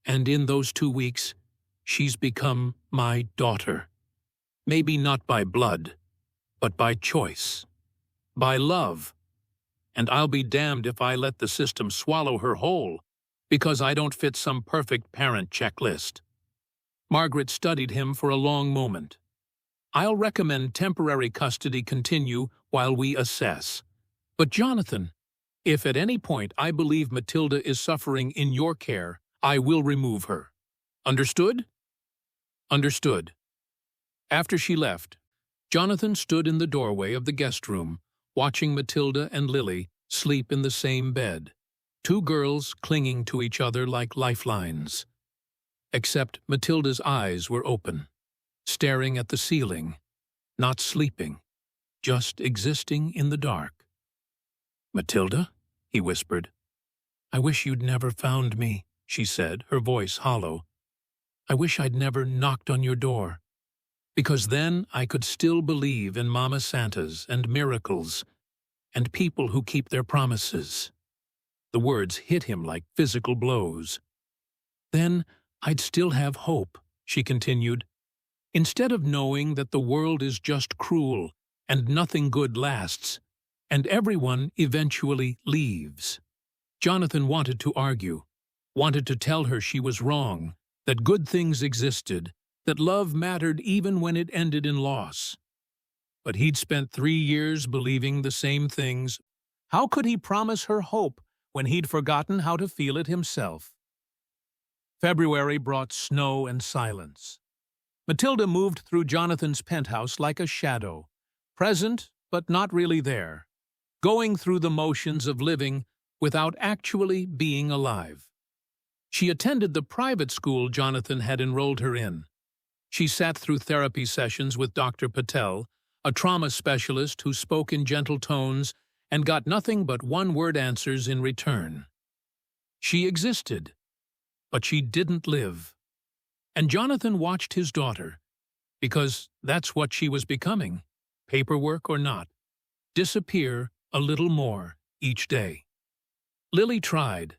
And in those 2 weeks, she's become my daughter. Maybe not by blood, but by choice. By love. And I'll be damned if I let the system swallow her whole, because I don't fit some perfect parent checklist." Margaret studied him for a long moment. "I'll recommend temporary custody continue while we assess. But Jonathan, if at any point I believe Matilda is suffering in your care, I will remove her. Understood?" "Understood." After she left, Jonathan stood in the doorway of the guest room, watching Matilda and Lily sleep in the same bed, 2 girls clinging to each other like lifelines. Except Matilda's eyes were open, staring at the ceiling, not sleeping, just existing in the dark. "Matilda?" he whispered. "I wish you'd never found me," she said, her voice hollow. "I wish I'd never knocked on your door, because then I could still believe in Mama Santas and miracles and people who keep their promises." The words hit him like physical blows. "Then I'd still have hope," she continued. "Instead of knowing that the world is just cruel and nothing good lasts, and everyone eventually leaves." Jonathan wanted to argue, wanted to tell her she was wrong, that good things existed, that love mattered even when it ended in loss. But he'd spent 3 years believing the same things. How could he promise her hope when he'd forgotten how to feel it himself? February brought snow and silence. Matilda moved through Jonathan's penthouse like a shadow, present but not really there, going through the motions of living without actually being alive. She attended the private school Jonathan had enrolled her in. She sat through therapy sessions with Dr. Patel, a trauma specialist who spoke in gentle tones and got nothing but one-word answers in return. She existed, but she didn't live. And Jonathan watched his daughter, because that's what she was becoming, paperwork or not, disappear a little more each day. Lily tried.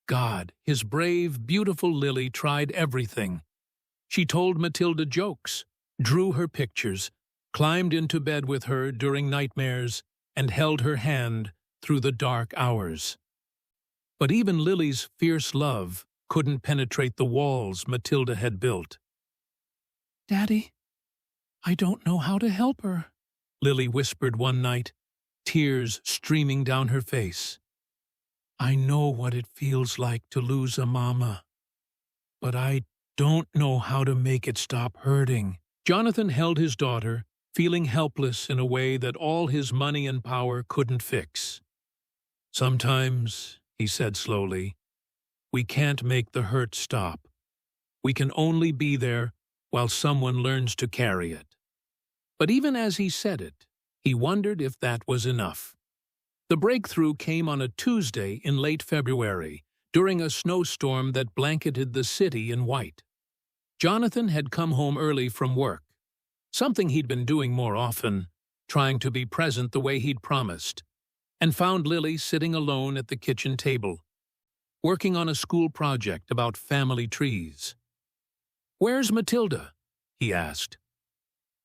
God, his brave, beautiful Lily tried everything. She told Matilda jokes, drew her pictures, climbed into bed with her during nightmares, and held her hand through the dark hours. But even Lily's fierce love couldn't penetrate the walls Matilda had built. "Daddy, I don't know how to help her," Lily whispered one night, tears streaming down her face. "I know what it feels like to lose a mama, but I don't know how to make it stop hurting." Jonathan held his daughter, feeling helpless in a way that all his money and power couldn't fix. "Sometimes," he said slowly, "we can't make the hurt stop. We can only be there while someone learns to carry it." But even as he said it, he wondered if that was enough. The breakthrough came on a Tuesday in late February, during a snowstorm that blanketed the city in white. Jonathan had come home early from work, something he'd been doing more often, trying to be present the way he'd promised, and found Lily sitting alone at the kitchen table, working on a school project about family trees. "Where's Matilda?" he asked.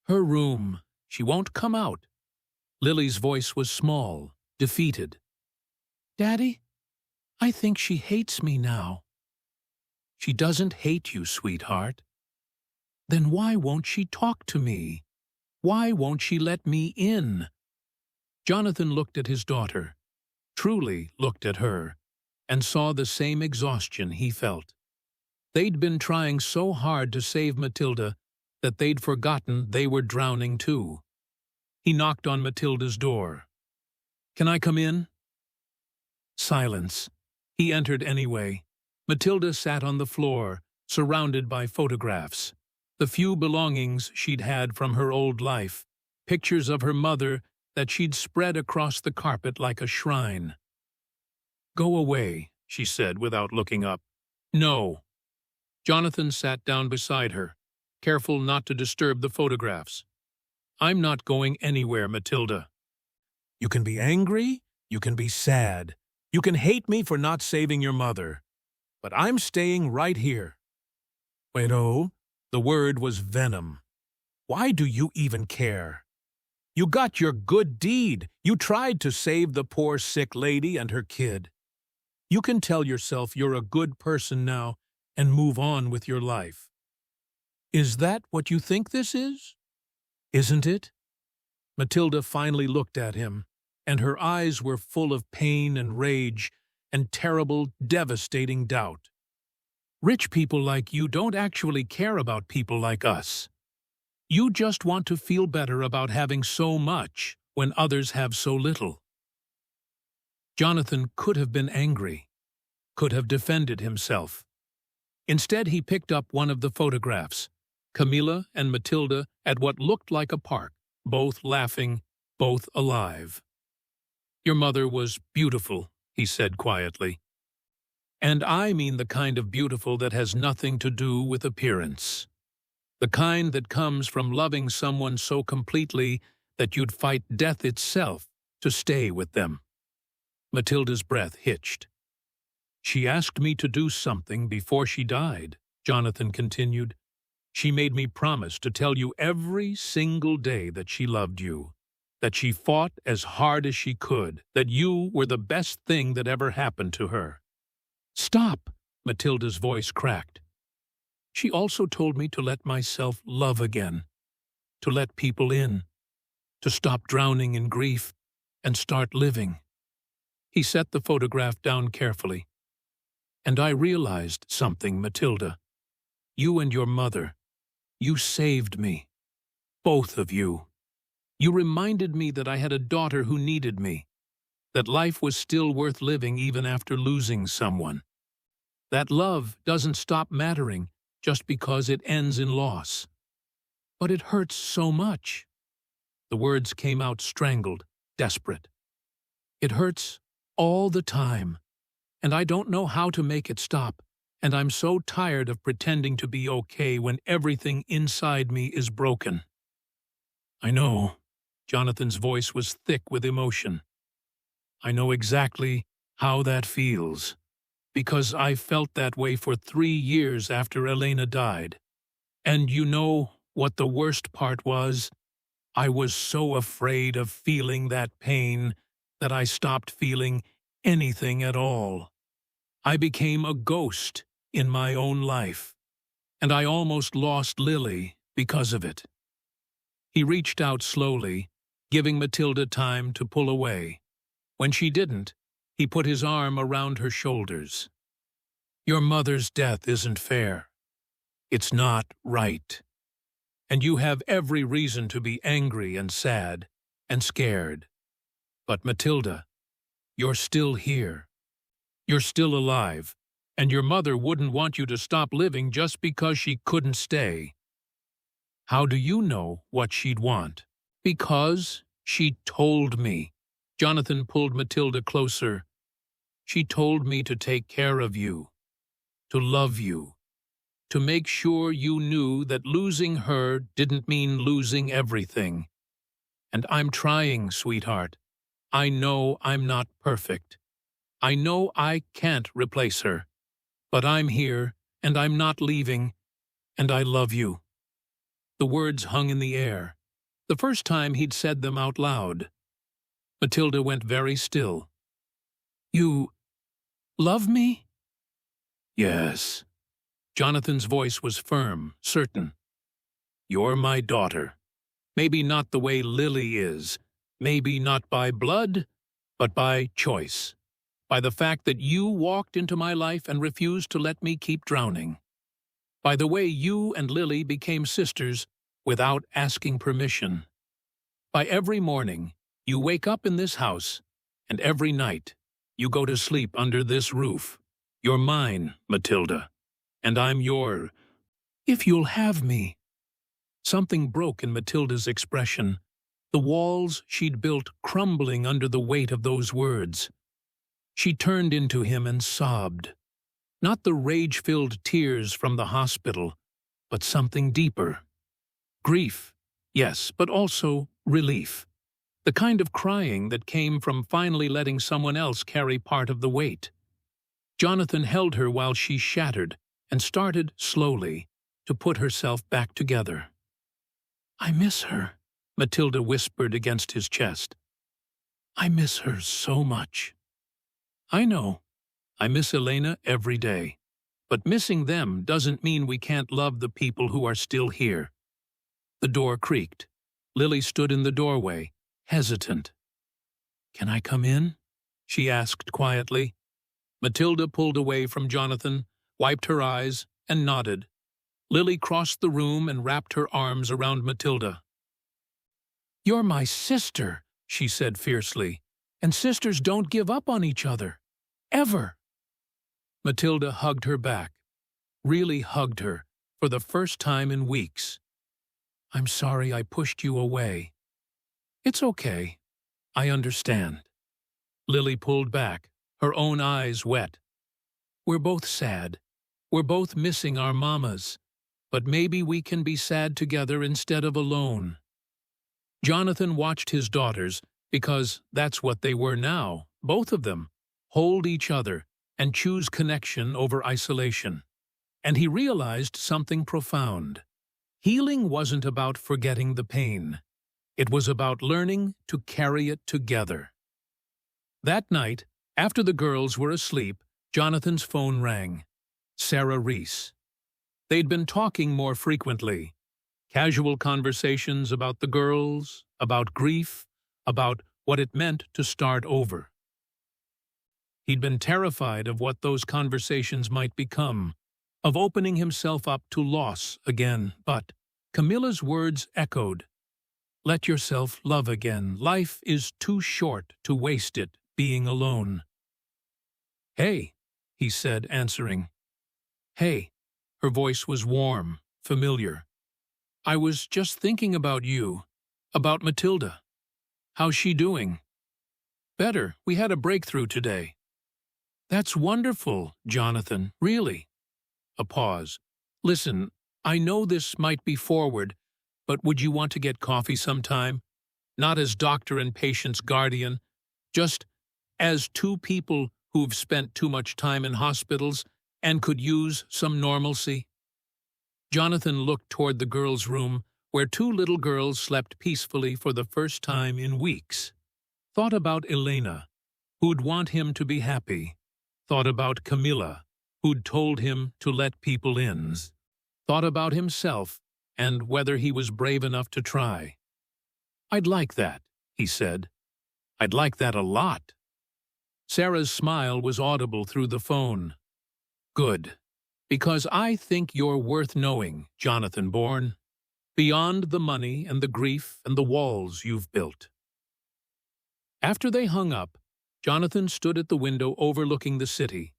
"Her room. She won't come out." Lily's voice was small, defeated. "Daddy, I think she hates me now." "She doesn't hate you, sweetheart." "Then why won't she talk to me? Why won't she let me in?" Jonathan looked at his daughter, truly looked at her, and saw the same exhaustion he felt. They'd been trying so hard to save Matilda that they'd forgotten they were drowning too. He knocked on Matilda's door. "Can I come in?" Silence. He entered anyway. Matilda sat on the floor, surrounded by photographs, the few belongings she'd had from her old life, pictures of her mother that she'd spread across the carpet like a shrine. "Go away," she said without looking up. "No." Jonathan sat down beside her, careful not to disturb the photographs. "I'm not going anywhere, Matilda." "You can be angry, you can be sad, you can hate me for not saving your mother, but I'm staying right here." Wait, oh, the word was venom. "Why do you even care? You got your good deed. You tried to save the poor sick lady and her kid. You can tell yourself you're a good person now and move on with your life. Is that what you think this is? Isn't it?" Matilda finally looked at him, and her eyes were full of pain and rage and terrible, devastating doubt. "Rich people like you don't actually care about people like us. You just want to feel better about having so much when others have so little." Jonathan could have been angry, could have defended himself. Instead, he picked up one of the photographs, Camilla and Matilda at what looked like a park, both laughing, both alive. "Your mother was beautiful," he said quietly. "And I mean the kind of beautiful that has nothing to do with appearance. The kind that comes from loving someone so completely that you'd fight death itself to stay with them." Matilda's breath hitched. "She asked me to do something before she died," Jonathan continued. "She made me promise to tell you every single day that she loved you, that she fought as hard as she could, that you were the best thing that ever happened to her." "Stop!" Matilda's voice cracked. "She also told me to let myself love again, to let people in, to stop drowning in grief and start living." He set the photograph down carefully. "And I realized something, Matilda. You and your mother, you saved me. Both of you. You reminded me that I had a daughter who needed me, that life was still worth living even after losing someone. That love doesn't stop mattering just because it ends in loss. But it hurts so much." The words came out strangled, desperate. "It hurts all the time, and I don't know how to make it stop, and I'm so tired of pretending to be okay when everything inside me is broken." "I know." Jonathan's voice was thick with emotion. "I know exactly how that feels, because I felt that way for 3 years after Elena died. And you know what the worst part was? I was so afraid of feeling that pain that I stopped feeling anything at all. I became a ghost in my own life, and I almost lost Lily because of it. He reached out slowly, giving Matilda time to pull away. When she didn't, he put his arm around her shoulders. Your mother's death isn't fair. It's not right. And you have every reason to be angry and sad and scared. But Matilda, you're still here. You're still alive, and your mother wouldn't want you to stop living just because she couldn't stay. How do you know what she'd want? Because she told me. Jonathan pulled Matilda closer. She told me to take care of you, to love you, to make sure you knew that losing her didn't mean losing everything. And I'm trying, sweetheart. I know I'm not perfect. I know I can't replace her. But I'm here, and I'm not leaving, and I love you. The words hung in the air, the first time he'd said them out loud. Matilda went very still. You love me? Yes. Jonathan's voice was firm, certain. You're my daughter. Maybe not the way Lily is. Maybe not by blood, but by choice. By the fact that you walked into my life and refused to let me keep drowning. By the way you and Lily became sisters without asking permission. By every morning you wake up in this house, and every night you go to sleep under this roof. You're mine, Matilda, and I'm your... If you'll have me. Something broke in Matilda's expression, the walls she'd built crumbling under the weight of those words. She turned into him and sobbed. Not the rage-filled tears from the hospital, but something deeper. Grief, yes, but also relief. The kind of crying that came from finally letting someone else carry part of the weight. Jonathan held her while she shattered and started slowly to put herself back together. I miss her, Matilda whispered against his chest. I miss her so much. I know. I miss Elena every day. But missing them doesn't mean we can't love the people who are still here. The door creaked. Lily stood in the doorway, hesitant. Can I come in? She asked quietly. Matilda pulled away from Jonathan, wiped her eyes, and nodded. Lily crossed the room and wrapped her arms around Matilda. You're my sister, she said fiercely, and sisters don't give up on each other. Ever. Matilda hugged her back, really hugged her, for the first time in weeks. I'm sorry I pushed you away. It's okay. I understand. Lily pulled back, her own eyes wet. We're both sad. We're both missing our mamas. But maybe we can be sad together instead of alone. Jonathan watched his daughters, because that's what they were now, both of them, hold each other and choose connection over isolation. And he realized something profound. Healing wasn't about forgetting the pain. It was about learning to carry it together. That night, after the girls were asleep, Jonathan's phone rang. Sarah Reese. They'd been talking more frequently. Casual conversations about the girls, about grief, about what it meant to start over. He'd been terrified of what those conversations might become, of opening himself up to loss again, but Camilla's words echoed. Let yourself love again. Life is too short to waste it being alone. Hey, he said, answering. Hey. Her voice was warm, familiar. I was just thinking about you, about Matilda. How's she doing? Better. We had a breakthrough today. That's wonderful, Jonathan, really. A pause. Listen, I know this might be forward, but would you want to get coffee sometime? Not as doctor and patient's guardian, just as two people who've spent too much time in hospitals and could use some normalcy. Jonathan looked toward the girls' room, where two little girls slept peacefully for the first time in weeks. Thought about Elena, who'd want him to be happy. Thought about Camilla, who'd told him to let people in. Thought about himself and whether he was brave enough to try. "I'd like that," he said. "I'd like that a lot." Sarah's smile was audible through the phone. "Good. Because I think you're worth knowing, Jonathan Bourne. Beyond the money and the grief and the walls you've built." After they hung up, Jonathan stood at the window overlooking the city,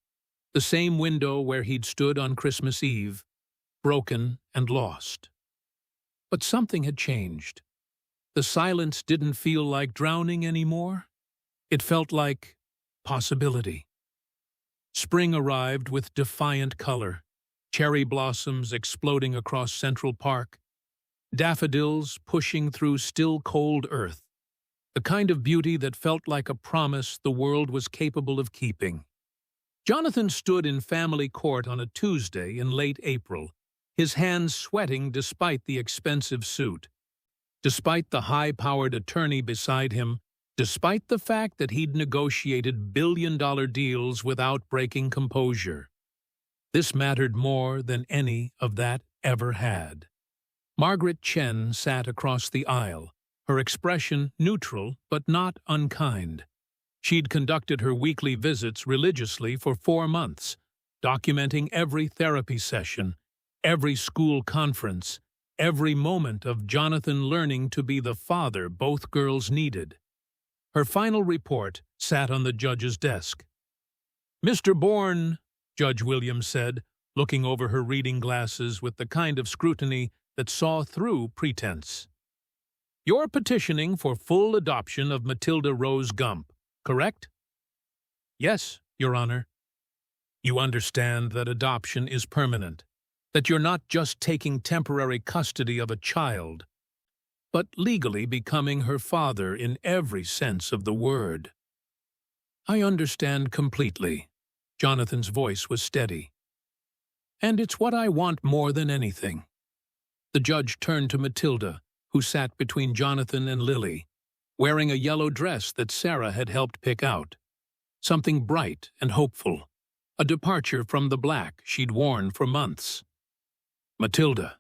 the same window where he'd stood on Christmas Eve, broken and lost. But something had changed. The silence didn't feel like drowning anymore. It felt like possibility. Spring arrived with defiant color, cherry blossoms exploding across Central Park, daffodils pushing through still cold earth, the kind of beauty that felt like a promise the world was capable of keeping. Jonathan stood in family court on a Tuesday in late April, his hands sweating despite the expensive suit, despite the high-powered attorney beside him, despite the fact that he'd negotiated billion-dollar deals without breaking composure. This mattered more than any of that ever had. Margaret Chen sat across the aisle, her expression neutral but not unkind. She'd conducted her weekly visits religiously for 4 months, documenting every therapy session, every school conference, every moment of Jonathan learning to be the father both girls needed. Her final report sat on the judge's desk. "Mr. Bourne," Judge Williams said, looking over her reading glasses with the kind of scrutiny that saw through pretense. "You're petitioning for full adoption of Matilda Rose Gump, correct?" "Yes, Your Honor." "You understand that adoption is permanent, that you're not just taking temporary custody of a child, but legally becoming her father in every sense of the word." "I understand completely." Jonathan's voice was steady. "And it's what I want more than anything." The judge turned to Matilda, who sat between Jonathan and Lily, wearing a yellow dress that Sarah had helped pick out. Something bright and hopeful, a departure from the black she'd worn for months. "Matilda,"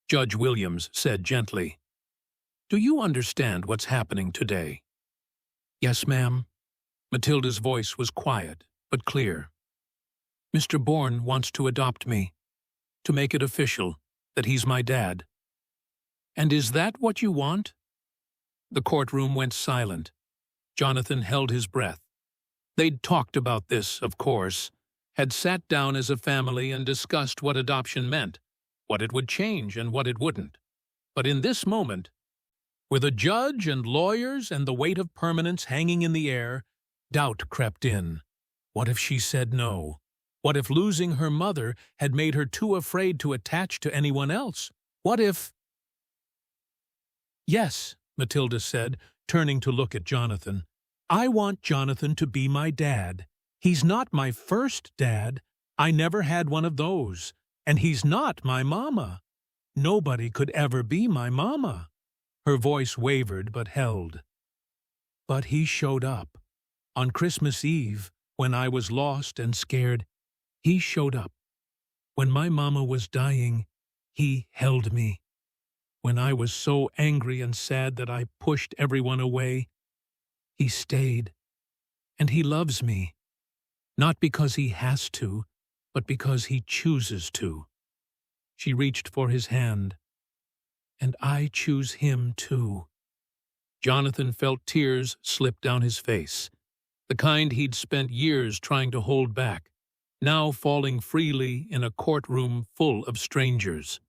Judge Williams said gently, "do you understand what's happening today?" "Yes, ma'am." Matilda's voice was quiet but clear. "Mr. Bourne wants to adopt me, to make it official that he's my dad." "And is that what you want?" The courtroom went silent. Jonathan held his breath. They'd talked about this, of course, had sat down as a family and discussed what adoption meant, what it would change and what it wouldn't. But in this moment, with a judge and lawyers and the weight of permanence hanging in the air, doubt crept in. What if she said no? What if losing her mother had made her too afraid to attach to anyone else? What if— "Yes," Matilda said, turning to look at Jonathan. "I want Jonathan to be my dad. He's not my first dad. I never had one of those. And he's not my mama. Nobody could ever be my mama." Her voice wavered but held. "But he showed up. On Christmas Eve, when I was lost and scared, he showed up. When my mama was dying, he held me. When I was so angry and sad that I pushed everyone away, he stayed. And he loves me. Not because he has to, but because he chooses to." She reached for his hand. "And I choose him too." Jonathan felt tears slip down his face, the kind he'd spent years trying to hold back, now falling freely in a courtroom full of strangers.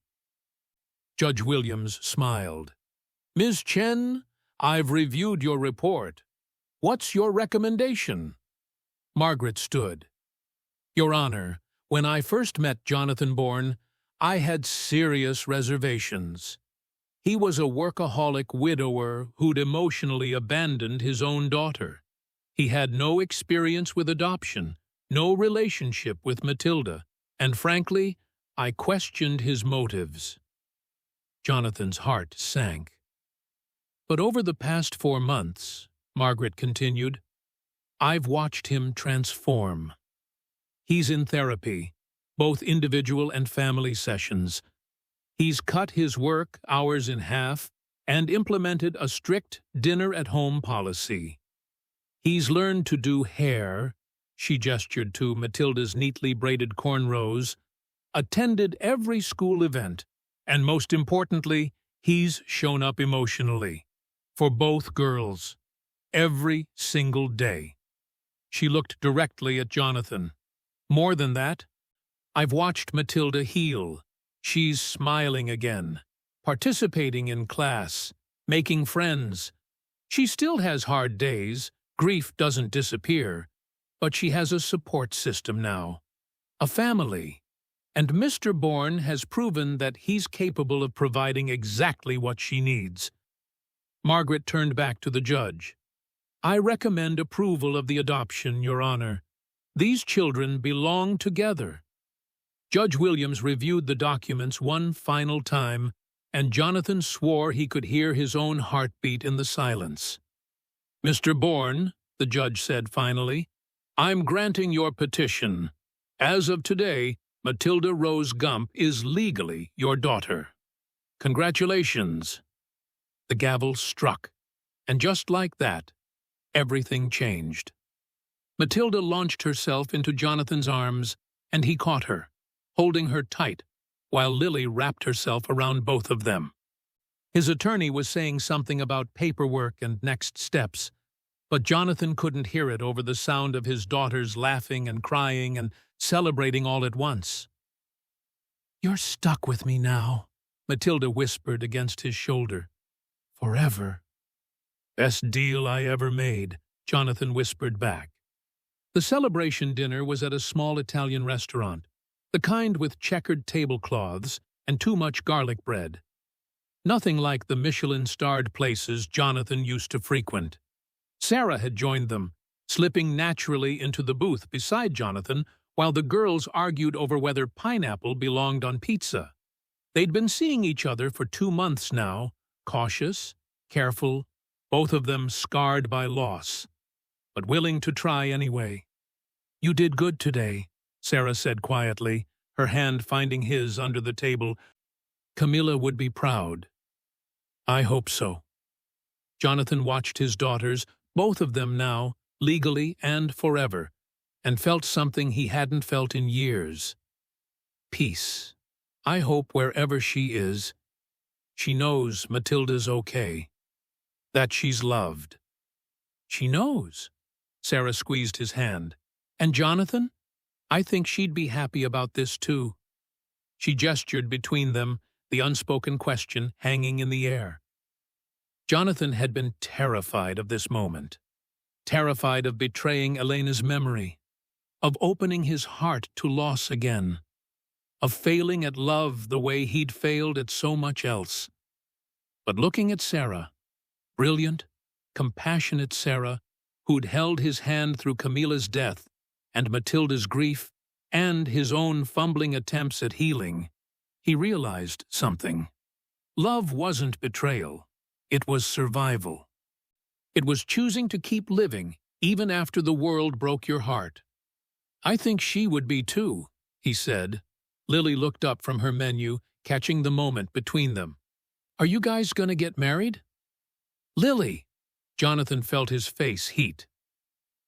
Judge Williams smiled. "Ms. Chen, I've reviewed your report. What's your recommendation?" Margaret stood. "Your Honor, when I first met Jonathan Bourne, I had serious reservations. He was a workaholic widower who'd emotionally abandoned his own daughter. He had no experience with adoption, no relationship with Matilda, and frankly, I questioned his motives." Jonathan's heart sank. "But over the past 4 months, Margaret continued. I've watched him transform. He's in therapy, both individual and family sessions. He's cut his work hours in half and implemented a strict dinner-at-home policy. He's learned to do hair, she gestured to Matilda's neatly braided cornrows, attended every school event, and most importantly, he's shown up emotionally. For both girls. Every single day. She looked directly at Jonathan. More than that, I've watched Matilda heal. She's smiling again, participating in class, making friends. She still has hard days, grief doesn't disappear, but she has a support system now, a family. And Mr. Bourne has proven that he's capable of providing exactly what she needs. Margaret turned back to the judge. I recommend approval of the adoption, Your Honor. These children belong together. Judge Williams reviewed the documents one final time, and Jonathan swore he could hear his own heartbeat in the silence. Mr. Bourne, the judge said finally, I'm granting your petition. As of today, Matilda Rose Gump is legally your daughter. Congratulations. The gavel struck, and just like that, everything changed. Matilda launched herself into Jonathan's arms, and he caught her, holding her tight, while Lily wrapped herself around both of them. His attorney was saying something about paperwork and next steps, but Jonathan couldn't hear it over the sound of his daughters laughing and crying and celebrating all at once. You're stuck with me now, Matilda whispered against his shoulder. Forever. Best deal I ever made, Jonathan whispered back. The celebration dinner was at a small Italian restaurant, the kind with checkered tablecloths and too much garlic bread. Nothing like the Michelin-starred places Jonathan used to frequent. Sarah had joined them, slipping naturally into the booth beside Jonathan while the girls argued over whether pineapple belonged on pizza. They'd been seeing each other for 2 months now, cautious, careful, both of them scarred by loss, but willing to try anyway. You did good today, Sarah said quietly, her hand finding his under the table. Camilla would be proud. I hope so. Jonathan watched his daughters, both of them now, legally and forever, and felt something he hadn't felt in years. Peace. I hope wherever she is, she knows Matilda's okay, that she's loved. She knows. Sarah squeezed his hand. And Jonathan? I think she'd be happy about this too. She gestured between them, the unspoken question hanging in the air. Jonathan had been terrified of this moment, terrified of betraying Elena's memory, of opening his heart to loss again, of failing at love the way he'd failed at so much else. But looking at Sarah, brilliant, compassionate Sarah, who'd held his hand through Camilla's death and Matilda's grief and his own fumbling attempts at healing, he realized something. Love wasn't betrayal. It was survival. It was choosing to keep living even after the world broke your heart. I think she would be too, he said. Lily looked up from her menu, catching the moment between them. Are you guys going to get married? Lily! Jonathan felt his face heat.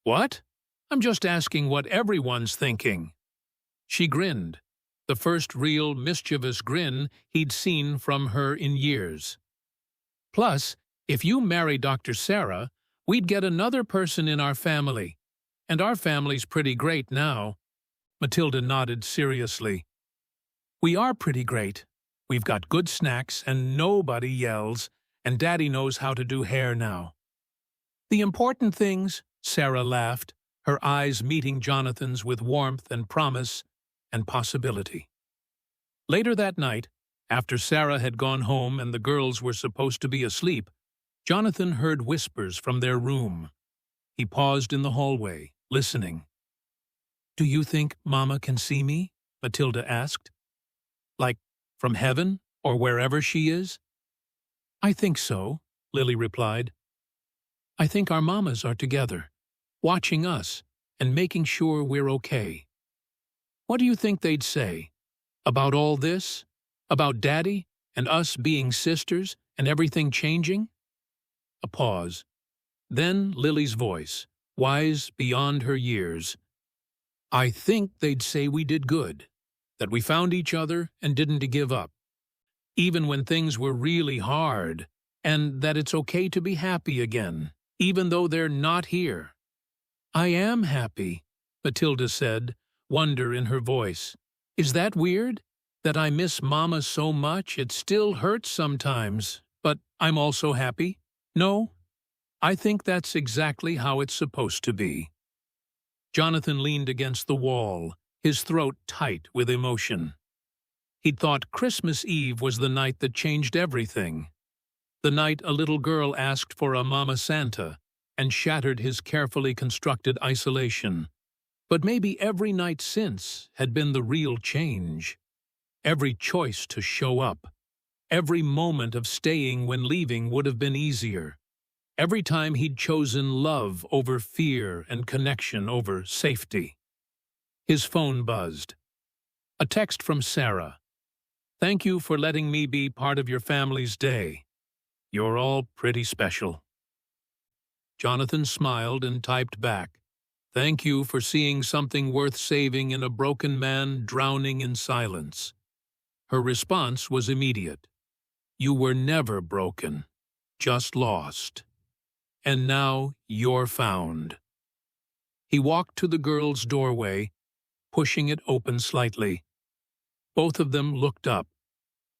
What? I'm just asking what everyone's thinking. She grinned, the first real mischievous grin he'd seen from her in years. Plus, if you marry Dr. Sarah, we'd get another person in our family. And our family's pretty great now. Matilda nodded seriously. We are pretty great. We've got good snacks and nobody yells, and Daddy knows how to do hair now. The important things, Sarah laughed, her eyes meeting Jonathan's with warmth and promise and possibility. Later that night, after Sarah had gone home and the girls were supposed to be asleep, Jonathan heard whispers from their room. He paused in the hallway, listening. Do you think Mama can see me? Matilda asked. Like, from heaven or wherever she is? I think so, Lily replied. I think our mamas are together, watching us and making sure we're okay. What do you think they'd say? About all this? About Daddy and us being sisters and everything changing? A pause. Then Lily's voice, wise beyond her years. I think they'd say we did good, that we found each other and didn't give up, even when things were really hard, and that it's okay to be happy again, even though they're not here. I am happy, Matilda said, wonder in her voice. Is that weird? That I miss Mama so much it still hurts sometimes, but I'm also happy? No, I think that's exactly how it's supposed to be. Jonathan leaned against the wall, his throat tight with emotion. He'd thought Christmas Eve was the night that changed everything. The night a little girl asked for a Mama Santa and shattered his carefully constructed isolation. But maybe every night since had been the real change. Every choice to show up, every moment of staying when leaving would have been easier. Every time he'd chosen love over fear and connection over safety. His phone buzzed. A text from Sarah. Thank you for letting me be part of your family's day. You're all pretty special. Jonathan smiled and typed back. Thank you for seeing something worth saving in a broken man drowning in silence. Her response was immediate. You were never broken, just lost. And now you're found. He walked to the girl's doorway, pushing it open slightly. Both of them looked up,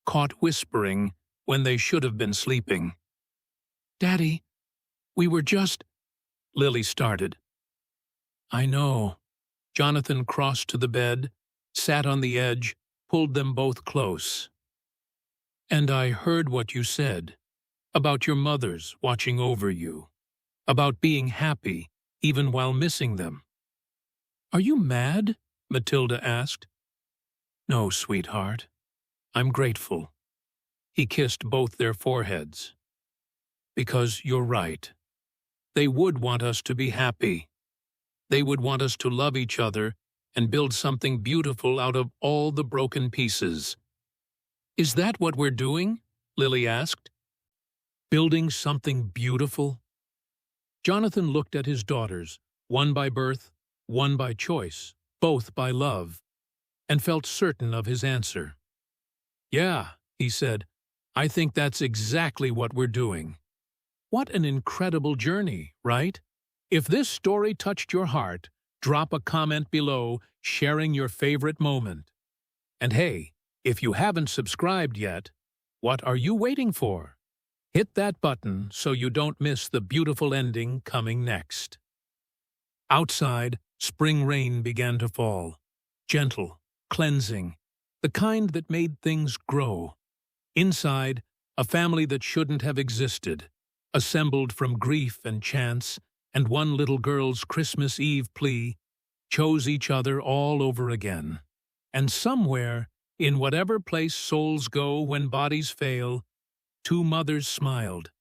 caught whispering when they should have been sleeping. Daddy, we were just... Lily started. I know. Jonathan crossed to the bed, sat on the edge, pulled them both close. And I heard what you said, about your mothers watching over you, about being happy even while missing them. Are you mad? Matilda asked. No, sweetheart. I'm grateful. He kissed both their foreheads. Because you're right. They would want us to be happy. They would want us to love each other and build something beautiful out of all the broken pieces. Is that what we're doing? Lily asked. Building something beautiful? Jonathan looked at his daughters, one by birth, one by choice, both by love, and felt certain of his answer. Yeah, he said, I think that's exactly what we're doing. What an incredible journey, right? If this story touched your heart, drop a comment below sharing your favorite moment. And hey, if you haven't subscribed yet, what are you waiting for? Hit that button so you don't miss the beautiful ending coming next. Outside, spring rain began to fall. Gentle, cleansing, the kind that made things grow. Inside, a family that shouldn't have existed, assembled from grief and chance, and one little girl's Christmas Eve plea, chose each other all over again. And somewhere, in whatever place souls go when bodies fail, two mothers smiled,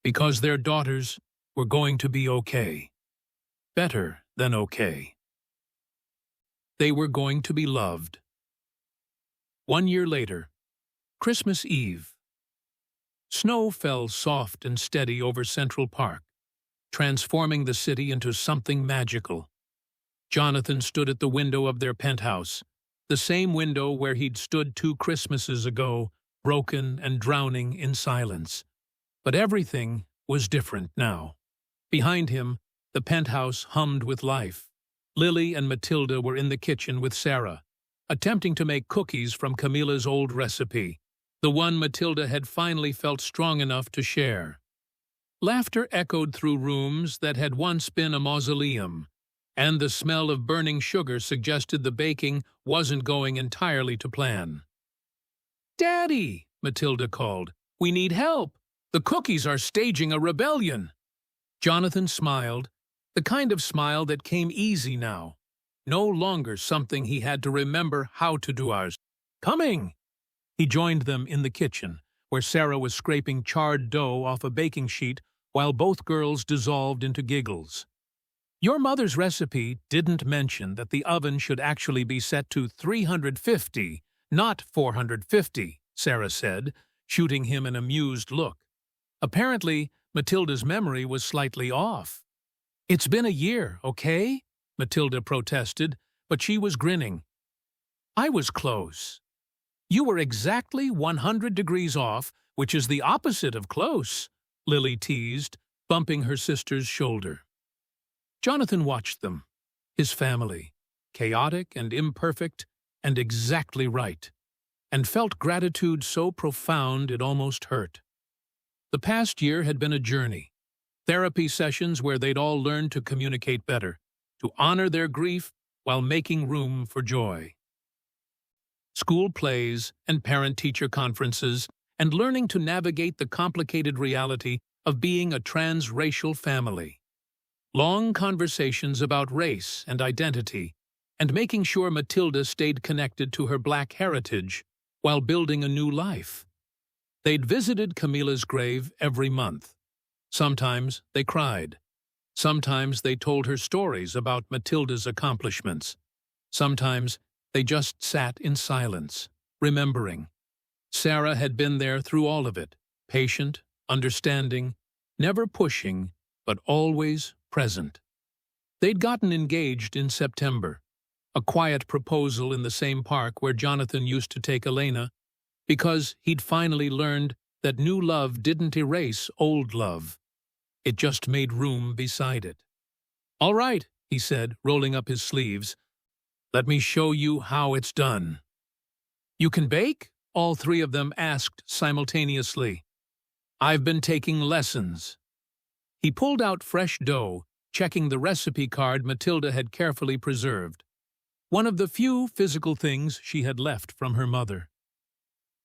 because their daughters were going to be okay. Better than okay. They were going to be loved. 1 year later, Christmas Eve. Snow fell soft and steady over Central Park, transforming the city into something magical. Jonathan stood at the window of their penthouse, the same window where he'd stood 2 Christmases ago, broken and drowning in silence. But everything was different now. Behind him, the penthouse hummed with life. Lily and Matilda were in the kitchen with Sarah, attempting to make cookies from Camila's old recipe, the one Matilda had finally felt strong enough to share. Laughter echoed through rooms that had once been a mausoleum, and the smell of burning sugar suggested the baking wasn't going entirely to plan. "Daddy," Matilda called, "we need help. The cookies are staging a rebellion." Jonathan smiled, the kind of smile that came easy now, no longer something he had to remember how to do. "Coming!" He joined them in the kitchen, where Sarah was scraping charred dough off a baking sheet while both girls dissolved into giggles. Your mother's recipe didn't mention that the oven should actually be set to 350, not 450, Sarah said, shooting him an amused look. Apparently, Matilda's memory was slightly off. "It's been a year, okay?" Matilda protested, but she was grinning. "I was close." "You were exactly 100 degrees off, which is the opposite of close," Lily teased, bumping her sister's shoulder. Jonathan watched them, his family, chaotic and imperfect and exactly right, and felt gratitude so profound it almost hurt. The past year had been a journey, therapy sessions where they'd all learned to communicate better, to honor their grief while making room for joy. School plays and parent-teacher conferences, and learning to navigate the complicated reality of being a transracial family. Long conversations about race and identity, and making sure Matilda stayed connected to her Black heritage while building a new life. They'd visited Camila's grave every month. Sometimes they cried. Sometimes they told her stories about Matilda's accomplishments. Sometimes they just sat in silence, remembering. Sarah had been there through all of it, patient, understanding, never pushing, but always present. They'd gotten engaged in September, a quiet proposal in the same park where Jonathan used to take Elena, because he'd finally learned that new love didn't erase old love. It just made room beside it. "All right," he said, rolling up his sleeves. "Let me show you how it's done." "You can bake?" all three of them asked simultaneously. "I've been taking lessons." He pulled out fresh dough, checking the recipe card Matilda had carefully preserved, one of the few physical things she had left from her mother.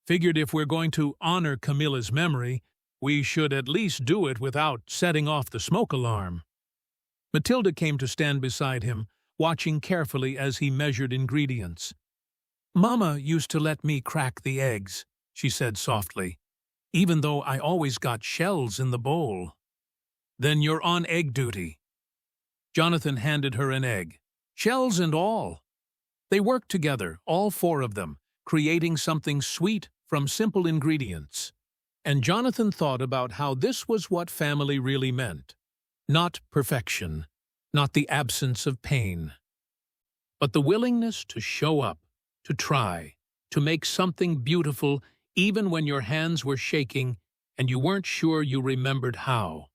"Figured if we're going to honor Camila's memory, we should at least do it without setting off the smoke alarm." Matilda came to stand beside him, watching carefully as he measured ingredients. "Mama used to let me crack the eggs," she said softly, "even though I always got shells in the bowl." "Then you're on egg duty." Jonathan handed her an egg, shells and all. They worked together, all four of them, creating something sweet from simple ingredients. And Jonathan thought about how this was what family really meant. Not perfection, not the absence of pain, but the willingness to show up, to try, to make something beautiful even when your hands were shaking and you weren't sure you remembered how.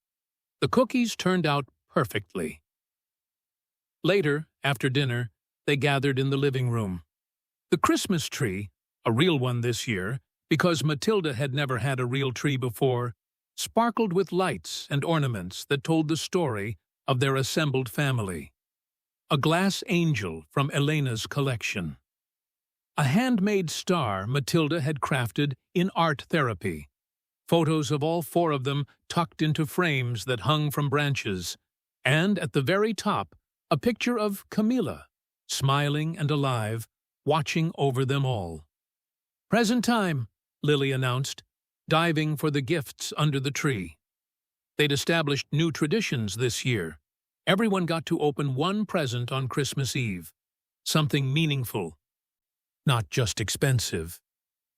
The cookies turned out perfectly. Later, after dinner, they gathered in the living room. The Christmas tree, a real one this year, because Matilda had never had a real tree before, sparkled with lights and ornaments that told the story of their assembled family. A glass angel from Elena's collection. A handmade star Matilda had crafted in art therapy. Photos of all four of them tucked into frames that hung from branches, and at the very top, a picture of Camila, smiling and alive, watching over them all. "Present time," Lily announced, diving for the gifts under the tree. They'd established new traditions this year. Everyone got to open one present on Christmas Eve, something meaningful, not just expensive.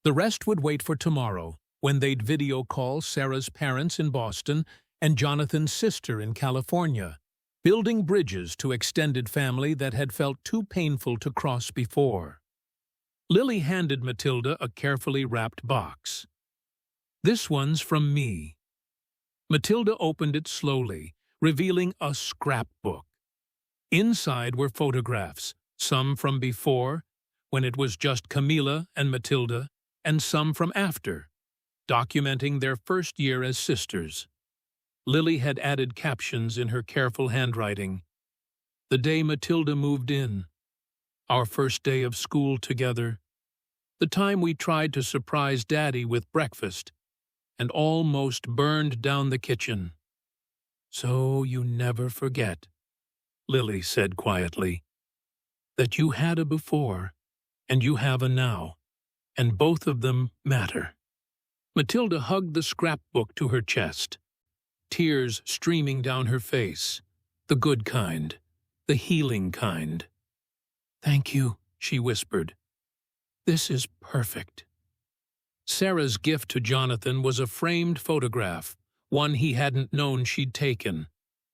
The rest would wait for tomorrow, when they'd video call Sarah's parents in Boston and Jonathan's sister in California, building bridges to extended family that had felt too painful to cross before. Lily handed Matilda a carefully wrapped box. "This one's from me." Matilda opened it slowly, revealing a scrapbook. Inside were photographs, some from before, when it was just Camila and Matilda, and some from after, documenting their first year as sisters. Lily had added captions in her careful handwriting. "The day Matilda moved in. Our first day of school together. The time we tried to surprise Daddy with breakfast and almost burned down the kitchen. So you never forget," Lily said quietly, "that you had a before and you have a now, and both of them matter." Matilda hugged the scrapbook to her chest. tears streaming down her face. The good kind, the healing kind. "Thank you," she whispered. "This is perfect." Sarah's gift to Jonathan was a framed photograph, one he hadn't known she'd taken.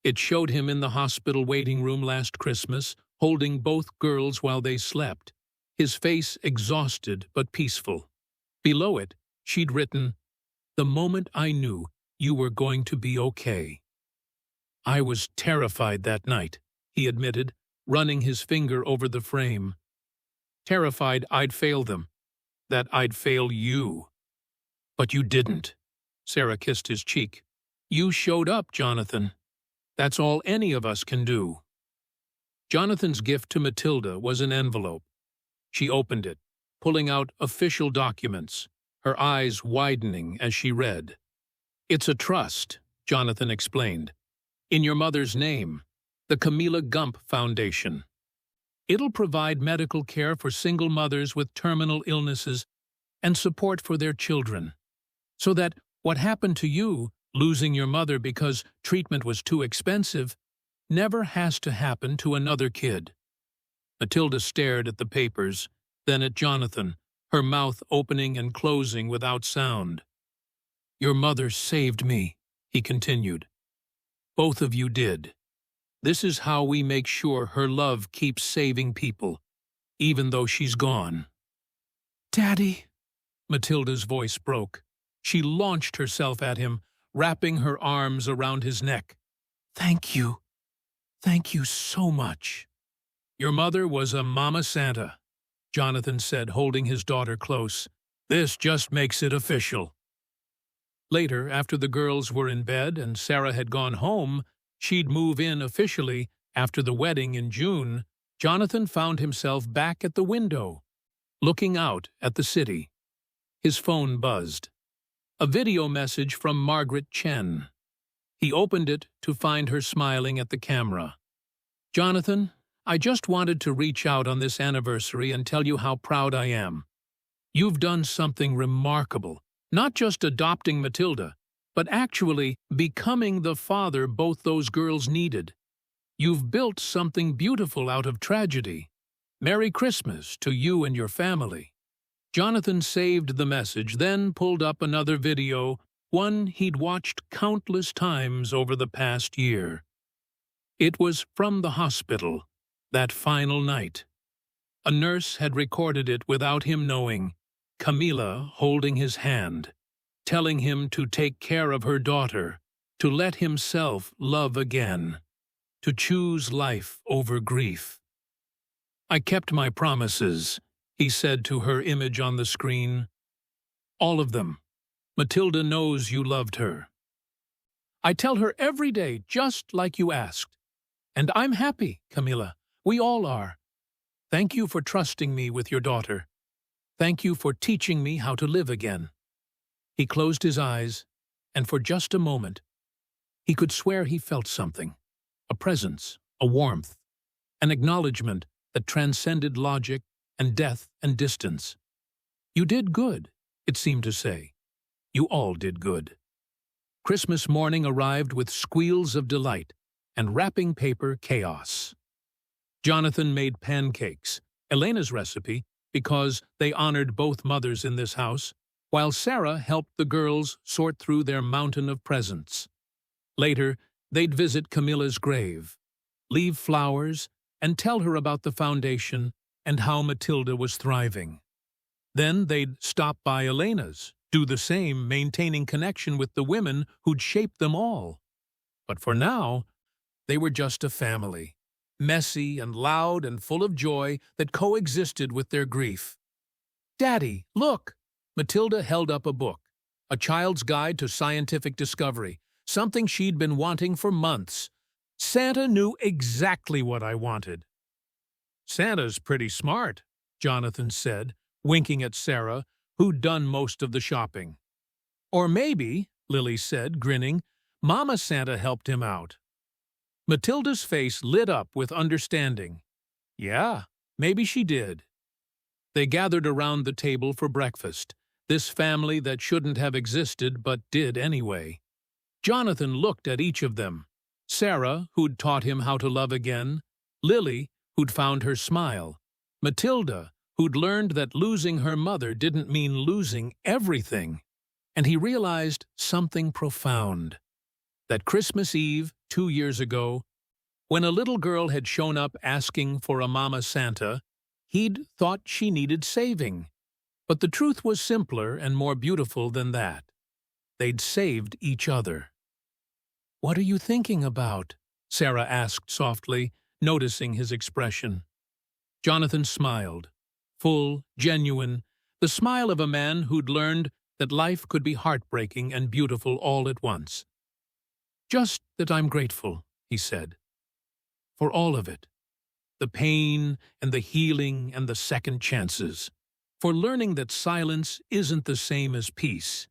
It showed him in the hospital waiting room last Christmas, holding both girls while they slept, his face exhausted but peaceful. Below it, she'd written, "The moment I knew you were going to be okay." "I was terrified that night," he admitted, running his finger over the frame. "Terrified I'd fail them, that I'd fail you." "But you didn't." Sarah kissed his cheek. "You showed up, Jonathan. That's all any of us can do." Jonathan's gift to Matilda was an envelope. She opened it, pulling out official documents, her eyes widening as she read. "It's a trust," Jonathan explained, "in your mother's name, the Camilla Gump Foundation. It'll provide medical care for single mothers with terminal illnesses and support for their children, so that what happened to you, losing your mother because treatment was too expensive, never has to happen to another kid." Matilda stared at the papers, then at Jonathan, her mouth opening and closing without sound. "Your mother saved me," he continued. "Both of you did. This is how we make sure her love keeps saving people, even though she's gone." "Daddy!" Matilda's voice broke. She launched herself at him, wrapping her arms around his neck. "Thank you. Thank you so much." "Your mother was a Mama Santa," Jonathan said, holding his daughter close. "This just makes it official." Later, after the girls were in bed and Sarah had gone home, she'd move in officially after the wedding in June, Jonathan found himself back at the window, looking out at the city. His phone buzzed. A video message from Margaret Chen. He opened it to find her smiling at the camera. "Jonathan, I just wanted to reach out on this anniversary and tell you how proud I am. You've done something remarkable, not just adopting Matilda, but actually becoming the father both those girls needed. You've built something beautiful out of tragedy. Merry Christmas to you and your family." Jonathan saved the message, then pulled up another video, one he'd watched countless times over the past year. It was from the hospital, that final night. A nurse had recorded it without him knowing, Camilla holding his hand, telling him to take care of her daughter, to let himself love again, to choose life over grief. "I kept my promises," he said to her image on the screen. "All of them. Matilda knows you loved her. I tell her every day, just like you asked. And I'm happy, Camilla. We all are. Thank you for trusting me with your daughter. Thank you for teaching me how to live again." He closed his eyes, and for just a moment, he could swear he felt something. A presence, a warmth, an acknowledgement that transcended logic and death and distance. "You did good," it seemed to say. "You all did good." Christmas morning arrived with squeals of delight and wrapping paper chaos. Jonathan made pancakes, Elena's recipe, because they honored both mothers in this house, while Sarah helped the girls sort through their mountain of presents. Later, they'd visit Camilla's grave, leave flowers, and tell her about the foundation and how Matilda was thriving. Then they'd stop by Elena's, do the same, maintaining connection with the women who'd shaped them all. But for now, they were just a family, messy and loud and full of joy that coexisted with their grief. "Daddy, look!" Matilda held up a book, A Child's Guide to Scientific Discovery, something she'd been wanting for months. "Santa knew exactly what I wanted." "Santa's pretty smart," Jonathan said, winking at Sarah, who'd done most of the shopping. "Or maybe," Lily said, grinning, "Mama Santa helped him out." Matilda's face lit up with understanding. Yeah, maybe she did. They gathered around the table for breakfast, this family that shouldn't have existed but did anyway. Jonathan looked at each of them. Sarah, who'd taught him how to love again. Lily, who'd found her smile. Matilda, who'd learned that losing her mother didn't mean losing everything. And he realized something profound. That Christmas Eve, 2 years ago, when a little girl had shown up asking for a Mama Santa, he'd thought she needed saving. But the truth was simpler and more beautiful than that. They'd saved each other. "What are you thinking about?" Sarah asked softly, noticing his expression. Jonathan smiled. Full, genuine, the smile of a man who'd learned that life could be heartbreaking and beautiful all at once. "Just that I'm grateful," he said, "for all of it. The pain and the healing and the second chances. For learning that silence isn't the same as peace,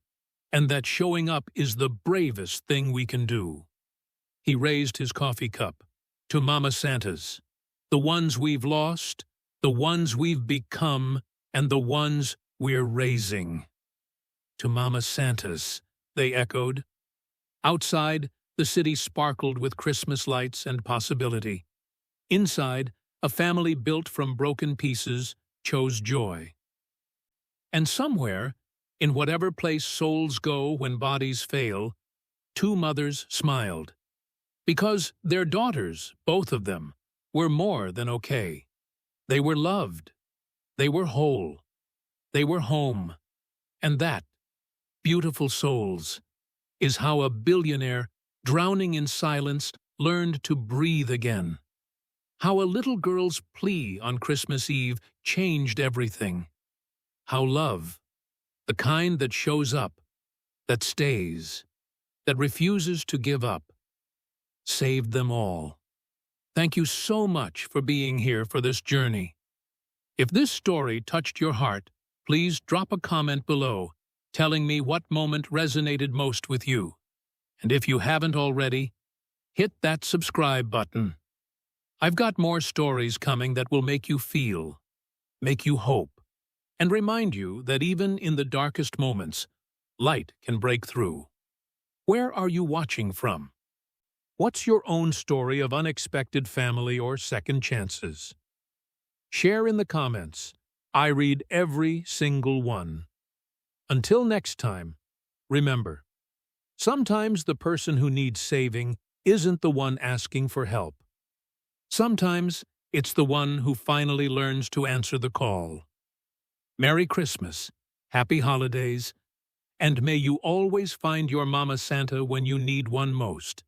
and that showing up is the bravest thing we can do." He raised his coffee cup. "To Mama Santas, the ones we've lost, the ones we've become, and the ones we're raising." "To Mama Santas," they echoed. Outside, the city sparkled with Christmas lights and possibility. Inside, a family built from broken pieces chose joy. And somewhere, in whatever place souls go when bodies fail, 2 mothers smiled. Because their daughters, both of them, were more than okay. They were loved. They were whole. They were home. And that, beautiful souls, is how a billionaire, drowning in silence, learned to breathe again. How a little girl's plea on Christmas Eve changed everything. How love, the kind that shows up, that stays, that refuses to give up, saved them all. Thank you so much for being here for this journey. If this story touched your heart, please drop a comment below, telling me what moment resonated most with you. And if you haven't already, hit that subscribe button. I've got more stories coming that will make you feel, make you hope, and remind you that even in the darkest moments, light can break through. Where are you watching from? What's your own story of unexpected family or second chances? Share in the comments. I read every single one. Until next time, remember, sometimes the person who needs saving isn't the one asking for help. Sometimes it's the one who finally learns to answer the call. Merry Christmas, Happy Holidays, and may you always find your Mama Santa when you need one most.